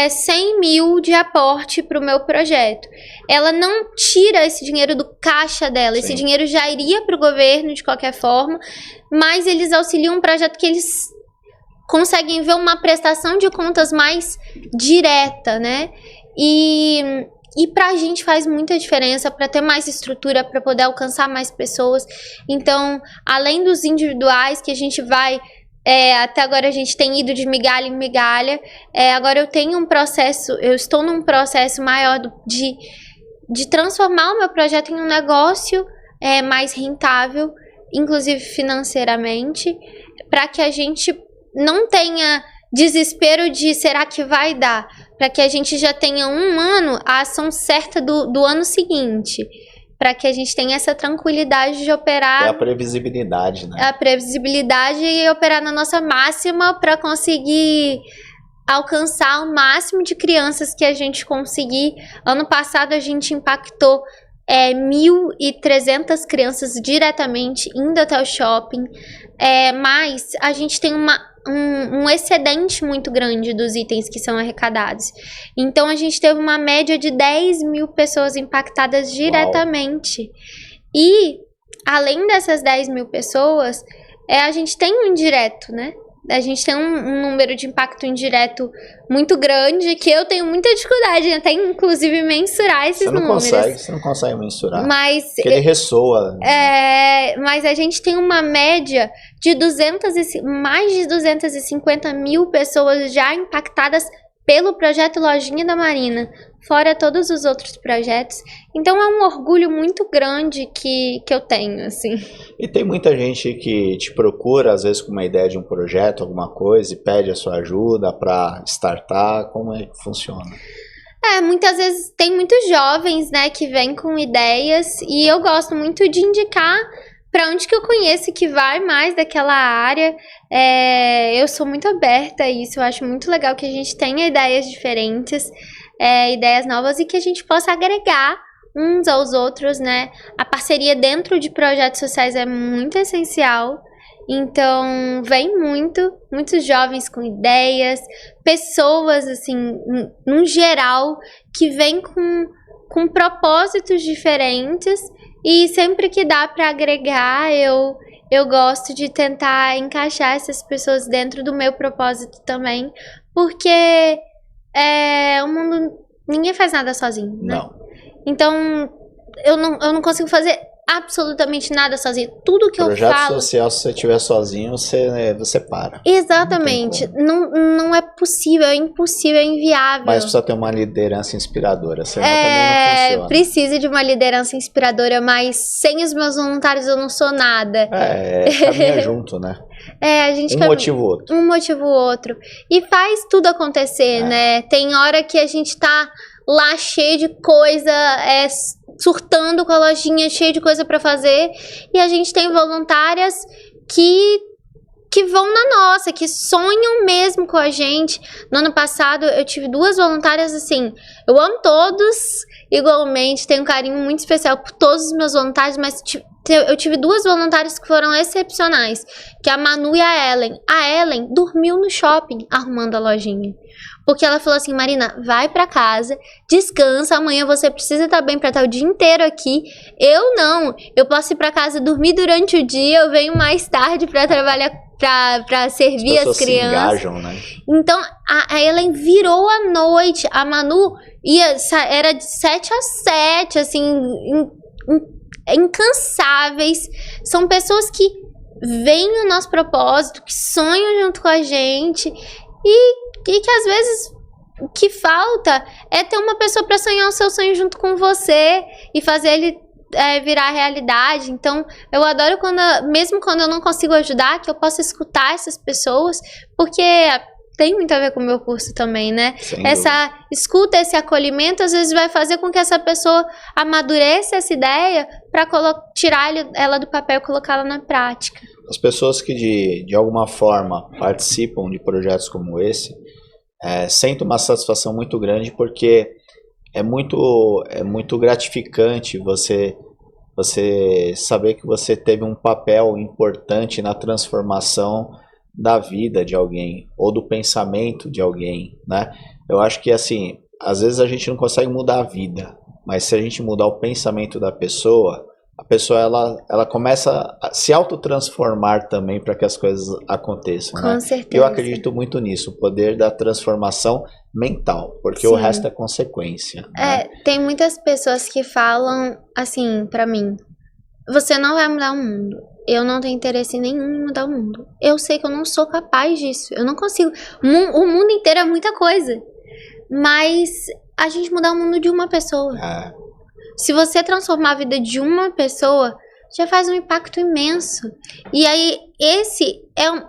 100 mil de aporte para o meu projeto. Ela não tira esse dinheiro do caixa dela. Sim. Esse dinheiro já iria para o governo, de qualquer forma. Mas eles auxiliam um projeto que eles conseguem ver uma prestação de contas mais direta, né? E pra gente faz muita diferença, para ter mais estrutura, para poder alcançar mais pessoas. Então, além dos individuais que a gente vai... até agora a gente tem ido de migalha em migalha. Agora eu estou num processo maior de transformar o meu projeto em um negócio mais rentável, inclusive financeiramente, para que a gente não tenha desespero de será que vai dar, para que a gente já tenha um ano a ação certa do ano seguinte, para que a gente tenha essa tranquilidade de operar. A previsibilidade, né? A previsibilidade e operar na nossa máxima para conseguir alcançar o máximo de crianças que a gente conseguir. Ano passado a gente impactou 1.300 crianças diretamente indo até o shopping, mas a gente tem um excedente muito grande dos itens que são arrecadados. Então, a gente teve uma média de 10 mil pessoas impactadas diretamente. Uau. E, além dessas 10 mil pessoas, a gente tem um indireto, né? A gente tem um número de impacto indireto muito grande, que eu tenho muita dificuldade em até, inclusive, mensurar esses números. Você não consegue mensurar. Mas porque ele ressoa. Mas a gente tem uma média de mais de 250 mil pessoas já impactadas pelo projeto Lojinha da Marina, fora todos os outros projetos. Então é um orgulho muito grande que eu tenho, assim. E tem muita gente que te procura, às vezes com uma ideia de um projeto, alguma coisa, e pede a sua ajuda para startar. Como é que funciona? Muitas vezes tem muitos jovens, né, que vêm com ideias, e eu gosto muito de indicar para onde que eu conheço que vai mais daquela área. Eu sou muito aberta a isso, eu acho muito legal que a gente tenha ideias diferentes, ideias novas, e que a gente possa agregar uns aos outros, né? A parceria dentro de projetos sociais é muito essencial. Então, vem muitos jovens com ideias, pessoas, assim, no geral, que vêm com propósitos diferentes. E sempre que dá para agregar, eu gosto de tentar encaixar essas pessoas dentro do meu propósito também, porque o mundo, ninguém faz nada sozinho, né? Não. Então, eu não consigo fazer absolutamente nada sozinho. Tudo que projeto eu falo... social, se você estiver sozinho, você para. Exatamente. Não é possível, é impossível, é inviável. Mas precisa ter uma liderança inspiradora, senão também não funciona. Precisa de uma liderança inspiradora, mas sem os meus voluntários eu não sou nada. Caminha junto, né? A gente motiva o outro. Um motiva o outro. E faz tudo acontecer, né? Tem hora que a gente tá lá cheio de coisa, surtando com a lojinha, cheio de coisa pra fazer, e a gente tem voluntárias que vão na nossa, que sonham mesmo com a gente. No ano passado eu tive 2 voluntárias, assim, eu amo todos igualmente, tenho um carinho muito especial por todos os meus voluntários, mas eu tive 2 voluntárias que foram excepcionais, que é a Manu e a Ellen. A Ellen dormiu no shopping arrumando a lojinha. Porque ela falou assim: Marina, vai pra casa, descansa, amanhã você precisa estar bem pra estar o dia inteiro aqui. Eu não, eu posso ir pra casa dormir durante o dia, eu venho mais tarde pra trabalhar, pra servir as crianças. Se engajam, né? Então, a Ellen virou a noite, a Manu era de 7 às 7, assim, incansáveis. São pessoas que veem o nosso propósito, que sonham junto com a gente, e que às vezes o que falta é ter uma pessoa para sonhar o seu sonho junto com você e fazer ele virar realidade. Então, eu adoro mesmo quando eu não consigo ajudar, que eu possa escutar essas pessoas, porque tem muito a ver com o meu curso também, né? Sem Essa escuta, esse acolhimento, às vezes vai fazer com que essa pessoa amadureça essa ideia para tirar ela do papel e colocá-la na prática. As pessoas que de alguma forma participam de projetos como esse sentem uma satisfação muito grande, porque é muito gratificante você saber que você teve um papel importante na transformação da vida de alguém ou do pensamento de alguém, né? Eu acho que assim, às vezes a gente não consegue mudar a vida, mas se a gente mudar o pensamento da pessoa, a pessoa ela começa a se autotransformar também para que as coisas aconteçam, né? Com certeza. Eu acredito muito nisso, o poder da transformação mental, porque o resto é consequência, né? Tem muitas pessoas que falam assim pra mim: você não vai mudar o mundo. Eu não tenho interesse nenhum em mudar o mundo. Eu sei que eu não sou capaz disso. Eu não consigo. O mundo inteiro é muita coisa. Mas a gente mudar o mundo de uma pessoa. Se você transformar a vida de uma pessoa, já faz um impacto imenso. E aí, esse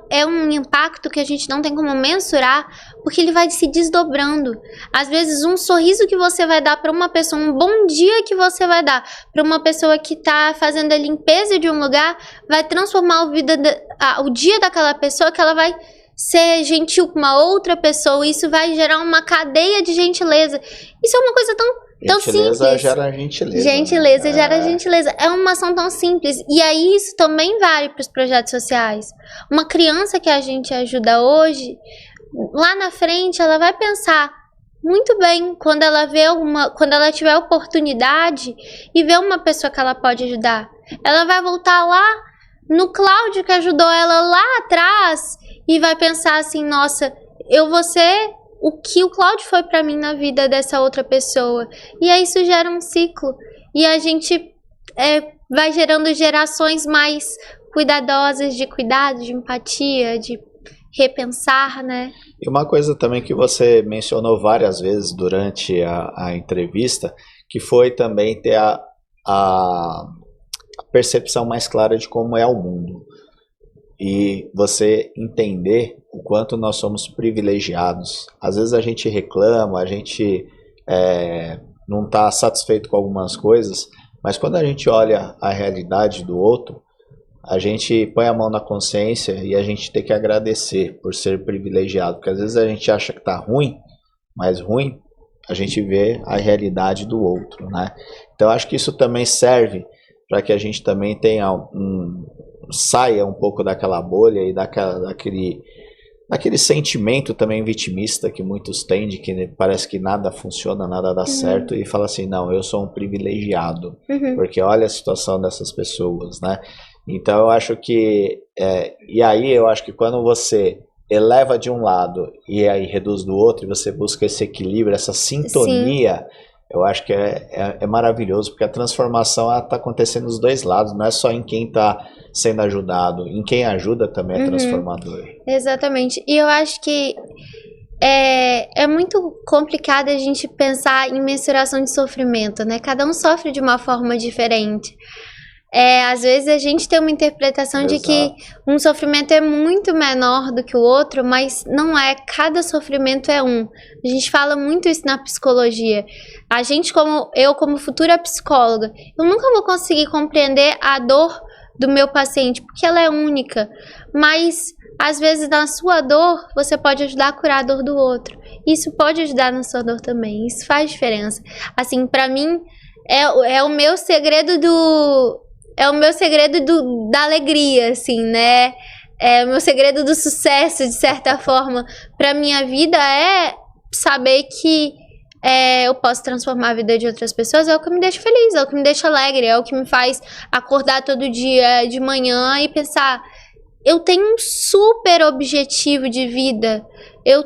é um impacto que a gente não tem como mensurar, porque ele vai se desdobrando. Às vezes, um sorriso que você vai dar para uma pessoa, um bom dia que você vai dar para uma pessoa que está fazendo a limpeza de um lugar, vai transformar o dia daquela pessoa, que ela vai ser gentil com uma outra pessoa. Isso vai gerar uma cadeia de gentileza. Isso é uma coisa tão Gentileza simples. gera gentileza. Gentileza gera gentileza. É uma ação tão simples. E aí isso também vale para os projetos sociais. Uma criança que a gente ajuda hoje, lá na frente, ela vai pensar muito bem quando ela tiver a oportunidade e ver uma pessoa que ela pode ajudar. Ela vai voltar lá no Cláudio que ajudou ela lá atrás e vai pensar assim: nossa, eu vou ser o que o Cláudio foi pra mim na vida dessa outra pessoa. E aí isso gera um ciclo. E a gente vai gerando gerações mais cuidadosas, de cuidado, de empatia, de repensar, né? E uma coisa também que você mencionou várias vezes durante a entrevista, que foi também ter a percepção mais clara de como é o mundo. E você entender o quanto nós somos privilegiados. Às vezes a gente reclama, a gente não está satisfeito com algumas coisas, mas quando a gente olha a realidade do outro, a gente põe a mão na consciência e a gente tem que agradecer por ser privilegiado. Porque às vezes a gente acha que está ruim, mas ruim a gente vê a realidade do outro, né? Então acho que isso também serve para que a gente também tenha saia um pouco daquela bolha e daquele sentimento também vitimista que muitos têm, de que parece que nada funciona, nada dá certo, e fala assim: não, eu sou um privilegiado, porque olha a situação dessas pessoas, né? Então eu acho que e aí eu acho que quando você eleva de um lado e aí reduz do outro, e você busca esse equilíbrio, essa sintonia, sim, eu acho que é maravilhoso, porque a transformação está acontecendo dos dois lados, não é só em quem está sendo ajudado, em quem ajuda também é transformador. Exatamente. E eu acho que é muito complicado a gente pensar em mensuração de sofrimento, né? Cada um sofre de uma forma diferente. Às vezes a gente tem uma interpretação Exato. De que um sofrimento é muito menor do que o outro, mas não é. Cada sofrimento é um. A gente fala muito isso na psicologia. A gente, como futura psicóloga, eu nunca vou conseguir compreender a dor do meu paciente, porque ela é única. Mas, às vezes, na sua dor, você pode ajudar a curar a dor do outro. Isso pode ajudar na sua dor também. Isso faz diferença. Assim, pra mim, é o meu segredo da alegria, assim, né? É o meu segredo do sucesso, de certa forma, pra minha vida, é saber que eu posso transformar a vida de outras pessoas. É o que me deixa feliz, é o que me deixa alegre, é o que me faz acordar todo dia de manhã e pensar: eu tenho um super objetivo de vida. Eu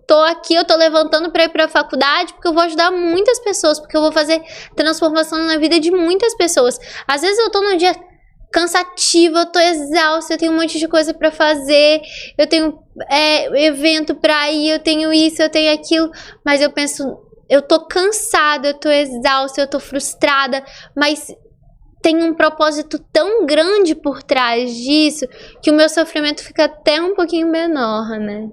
tô aqui, eu tô levantando pra ir pra faculdade porque eu vou ajudar muitas pessoas, porque eu vou fazer transformação na vida de muitas pessoas. Às vezes eu tô num dia cansativo, eu tô exausta, eu tenho um monte de coisa pra fazer, eu tenho evento pra ir, eu tenho isso, eu tenho aquilo, mas eu penso: eu tô cansada, eu tô exausta, eu tô frustrada, mas tem um propósito tão grande por trás disso que o meu sofrimento fica até um pouquinho menor, né?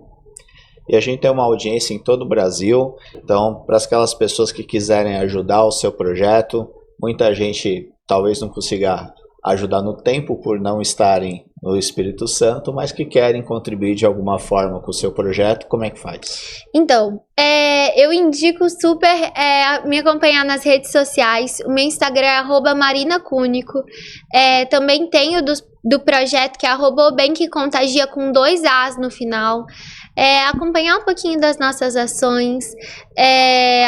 E a gente tem uma audiência em todo o Brasil, então para aquelas pessoas que quiserem ajudar o seu projeto, muita gente talvez não consiga ajudar no tempo por não estarem no Espírito Santo, mas que querem contribuir de alguma forma com o seu projeto, como é que faz? Então, eu indico super me acompanhar nas redes sociais. O meu Instagram é @marinacúnico. Também tenho do projeto que é @obenquecontagia com 2 As no final. Acompanhar um pouquinho das nossas ações.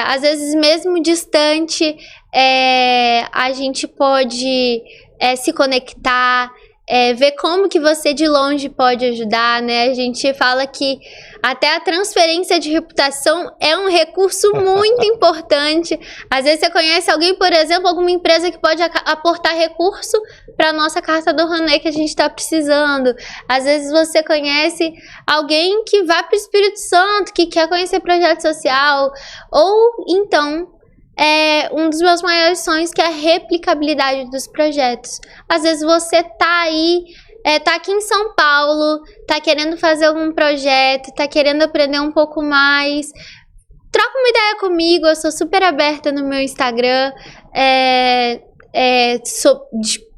Às vezes mesmo distante, a gente pode se conectar, ver como que você de longe pode ajudar, né? A gente fala que até a transferência de reputação é um recurso muito importante. Às vezes você conhece alguém, por exemplo, alguma empresa que pode aportar recurso para a nossa carta do Rouanet que a gente está precisando. Às vezes você conhece alguém que vai para o Espírito Santo, que quer conhecer projeto social. Ou então, um dos meus maiores sonhos, que é a replicabilidade dos projetos. Às vezes você tá aí, tá aqui em São Paulo, tá querendo fazer algum projeto, tá querendo aprender um pouco mais. Troca uma ideia comigo, eu sou super aberta no meu Instagram,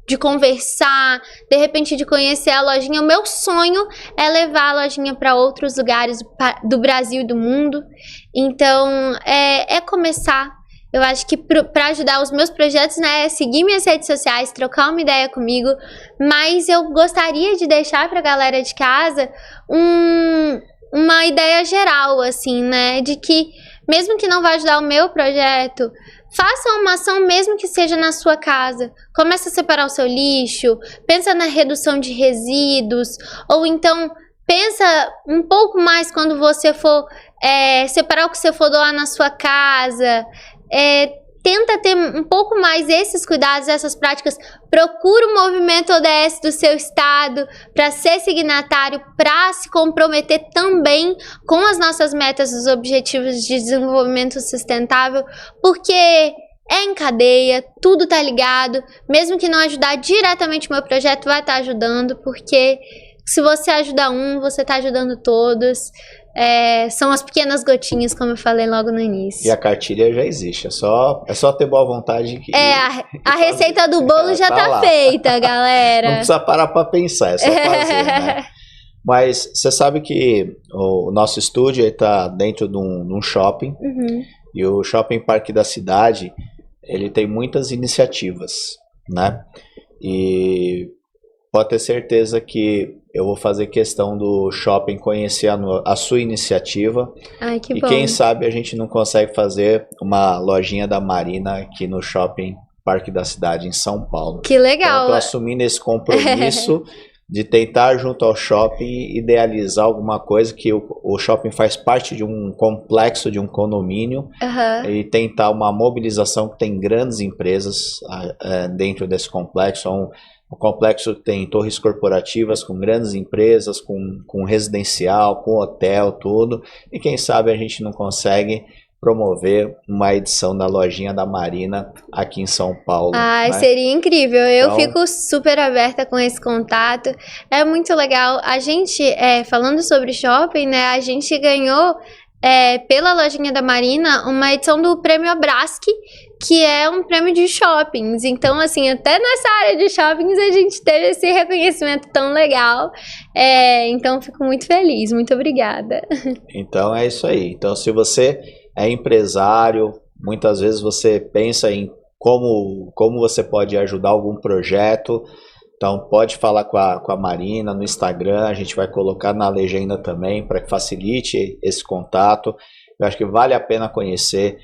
de conversar, de repente de conhecer a lojinha. O meu sonho é levar a lojinha para outros lugares do Brasil e do mundo. Então, começar. Eu acho que para ajudar os meus projetos, né, é seguir minhas redes sociais, trocar uma ideia comigo, mas eu gostaria de deixar para a galera de casa uma ideia geral, assim, né, de que mesmo que não vá ajudar o meu projeto, faça uma ação mesmo que seja na sua casa. Comece a separar o seu lixo, pensa na redução de resíduos, ou então pensa um pouco mais quando você for separar o que você for doar na sua casa. Tenta ter um pouco mais esses cuidados, essas práticas. Procura o movimento ODS do seu estado para ser signatário, para se comprometer também com as nossas metas, os objetivos de desenvolvimento sustentável, porque em cadeia, tudo tá ligado. Mesmo que não ajudar diretamente o meu projeto, vai estar ajudando, porque se você ajuda um, você tá ajudando todos. São as pequenas gotinhas, como eu falei logo no início. E a cartilha já existe, é só ter boa vontade que a receita do bolo já tá feita, galera. Não precisa parar para pensar, é só fazer, né? Mas você sabe que o nosso estúdio está dentro de um shopping, e o Shopping Parque da Cidade, ele tem muitas iniciativas, né? E pode ter certeza que eu vou fazer questão do shopping conhecer a sua iniciativa. Ai, que e bom. Quem sabe a gente não consegue fazer uma lojinha da Marina aqui no Shopping Parque da Cidade, em São Paulo. Que legal. Então, eu tô assumindo esse compromisso de tentar, junto ao shopping, idealizar alguma coisa, que o shopping faz parte de um complexo, de um condomínio, e tentar uma mobilização que tem grandes empresas dentro desse complexo. O complexo tem torres corporativas com grandes empresas, com residencial, com hotel, tudo. E quem sabe a gente não consegue promover uma edição da lojinha da Marina aqui em São Paulo. Ai, né? Seria incrível. Eu Então, fico super aberta com esse contato. É muito legal. A gente, falando sobre shopping, né? A gente ganhou, pela lojinha da Marina, uma edição do Prêmio Abrasque, que é um prêmio de shoppings. Então, assim, até nessa área de shoppings a gente teve esse reconhecimento tão legal. Então, fico muito feliz. Muito obrigada. Então, é isso aí. Então, se você é empresário, muitas vezes você pensa em como você pode ajudar algum projeto. Então, pode falar com a Marina no Instagram. A gente vai colocar na legenda também para que facilite esse contato. Eu acho que vale a pena conhecer.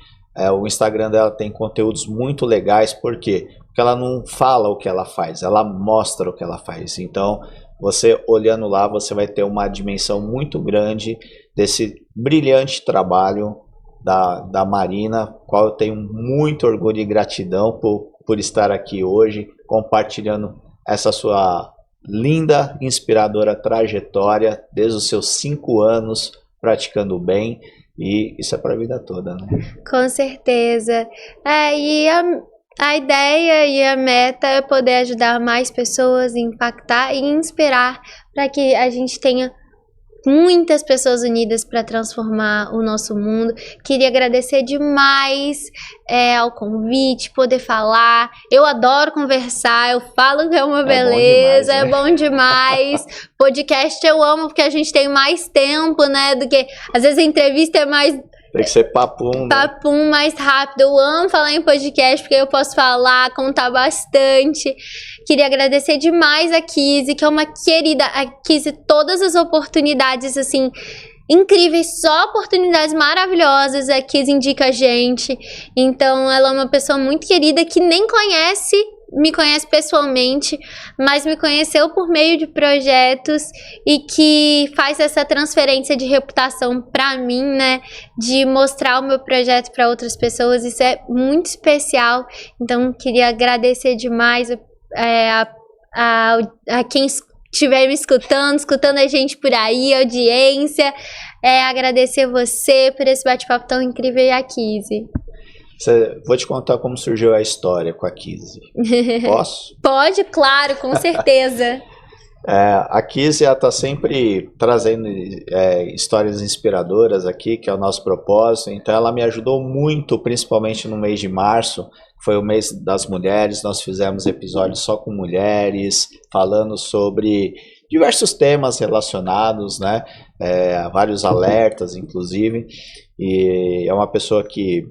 O Instagram dela tem conteúdos muito legais. Por quê? Porque ela não fala o que ela faz, ela mostra o que ela faz. Então, você olhando lá, você vai ter uma dimensão muito grande desse brilhante trabalho da Marina, qual eu tenho muito orgulho e gratidão por estar aqui hoje, compartilhando essa sua linda, inspiradora trajetória, desde os seus 5 anos praticando o bem. E isso é para a vida toda, né? Com certeza. E A ideia e a meta é poder ajudar mais pessoas, impactar e inspirar para que a gente tenha muitas pessoas unidas para transformar o nosso mundo. Queria agradecer demais ao convite, poder falar. Eu adoro conversar, eu falo que é uma beleza, é bom demais. Podcast eu amo porque a gente tem mais tempo, né, do que às vezes a entrevista é mais... Tem que ser papum, né? Papum mais rápido. Eu amo falar em podcast porque eu posso falar, contar bastante. Queria agradecer demais a Kizzy, que é uma querida. A Kizzy, todas as oportunidades, assim, incríveis, só oportunidades maravilhosas. A Kizzy indica a gente. Então, ela é uma pessoa muito querida que nem me conhece pessoalmente, mas me conheceu por meio de projetos e que faz essa transferência de reputação para mim, né? De mostrar o meu projeto para outras pessoas. Isso é muito especial. Então, queria agradecer demais a quem estiver me escutando a gente por aí, a audiência. Agradecer você por esse bate-papo tão incrível e a Kizzy. Vou te contar como surgiu a história com a Kizzy. Posso? Pode, claro, com certeza. A Kizzy está sempre trazendo histórias inspiradoras aqui, que é o nosso propósito. Então ela me ajudou muito, principalmente no mês de março, que foi o mês das mulheres. Nós fizemos episódios só com mulheres, falando sobre diversos temas relacionados, né? Vários alertas, inclusive. E é uma pessoa que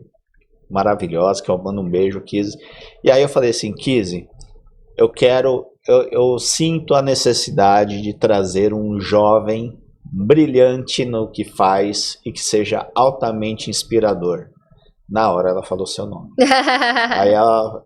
maravilhosa, que eu mando um beijo, Kizzy. E aí eu falei assim, Kizzy, eu sinto a necessidade de trazer um jovem brilhante no que faz e que seja altamente inspirador. Na hora ela falou seu nome.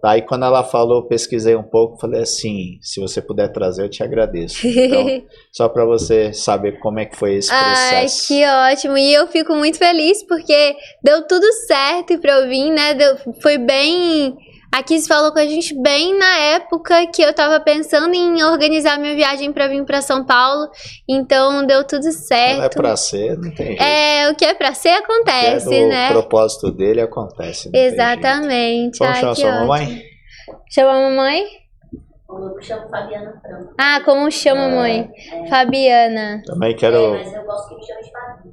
Aí quando ela falou, eu pesquisei um pouco, falei assim, se você puder trazer, eu te agradeço. Então, só para você saber como é que foi esse processo. Ai, que ótimo. E eu fico muito feliz porque deu tudo certo para eu vir, né? Foi bem... A Kizzy falou com a gente bem na época que eu tava pensando em organizar minha viagem para vir para São Paulo. Então, deu tudo certo. Não é pra ser, não tem jeito. O que é pra ser, acontece, né? O propósito dele acontece. Exatamente. Como chama sua mamãe? Chama a mamãe? Eu chamo Fabiana Franco. Como chama a mãe? Fabiana. Também quero... mas eu gosto que me chame de Fabi.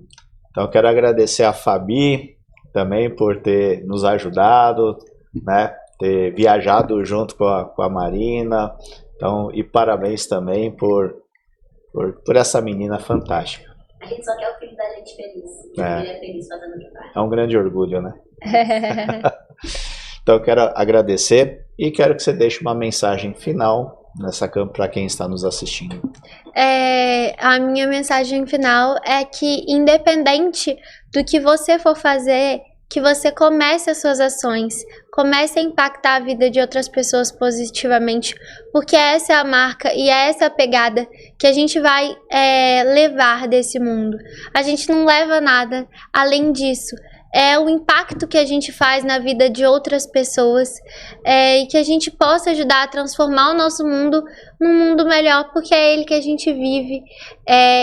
Então, eu quero agradecer a Fabi também por ter nos ajudado, né? Ter viajado junto com a Marina. Então, e parabéns também por essa menina fantástica. A gente só quer o filho da gente feliz. Ele é feliz fazendo o que faz. É um grande orgulho, né? Então, eu quero agradecer e quero que você deixe uma mensagem final nessa câmera para quem está nos assistindo. A minha mensagem final é que, independente do que você for fazer, que você comece as suas ações, comece a impactar a vida de outras pessoas positivamente, porque essa é a marca e é essa a pegada que a gente vai levar desse mundo. A gente não leva nada além disso. É o impacto que a gente faz na vida de outras pessoas e que a gente possa ajudar a transformar o nosso mundo num mundo melhor, porque é ele que a gente vive.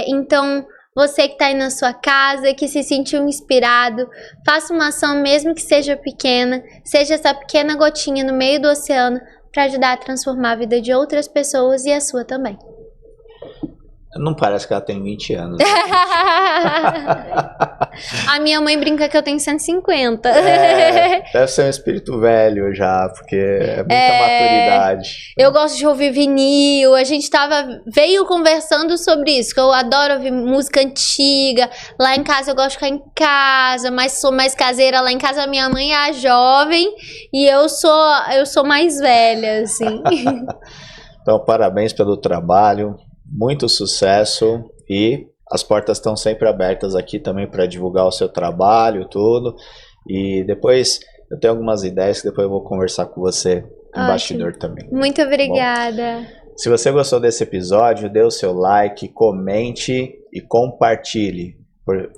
Então, você que está aí na sua casa, que se sentiu inspirado, faça uma ação mesmo que seja pequena, seja essa pequena gotinha no meio do oceano para ajudar a transformar a vida de outras pessoas e a sua também. Não parece que ela tem 20 anos. Né? A minha mãe brinca que eu tenho 150. Deve ser um espírito velho já, porque é muita maturidade. Eu gosto de ouvir vinil. A gente veio conversando sobre isso, que eu adoro ouvir música antiga. Lá em casa eu gosto de ficar em casa, mas sou mais caseira. Lá em casa a minha mãe é a jovem e eu sou mais velha, assim. Então, parabéns pelo trabalho. Muito sucesso e as portas estão sempre abertas aqui também para divulgar o seu trabalho, tudo. E depois eu tenho algumas ideias que depois eu vou conversar com você em bastidor também. Muito obrigada. Bom, se você gostou desse episódio, dê o seu like, comente e compartilhe.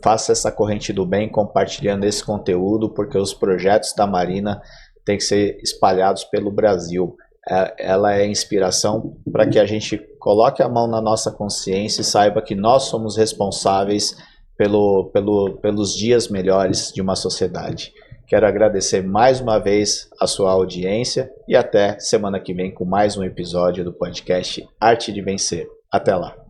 Faça essa corrente do bem compartilhando esse conteúdo, porque os projetos da Marina têm que ser espalhados pelo Brasil. Ela é inspiração para que a gente coloque a mão na nossa consciência e saiba que nós somos responsáveis pelos dias melhores de uma sociedade. Quero agradecer mais uma vez a sua audiência e até semana que vem com mais um episódio do podcast Arte de Vencer. Até lá!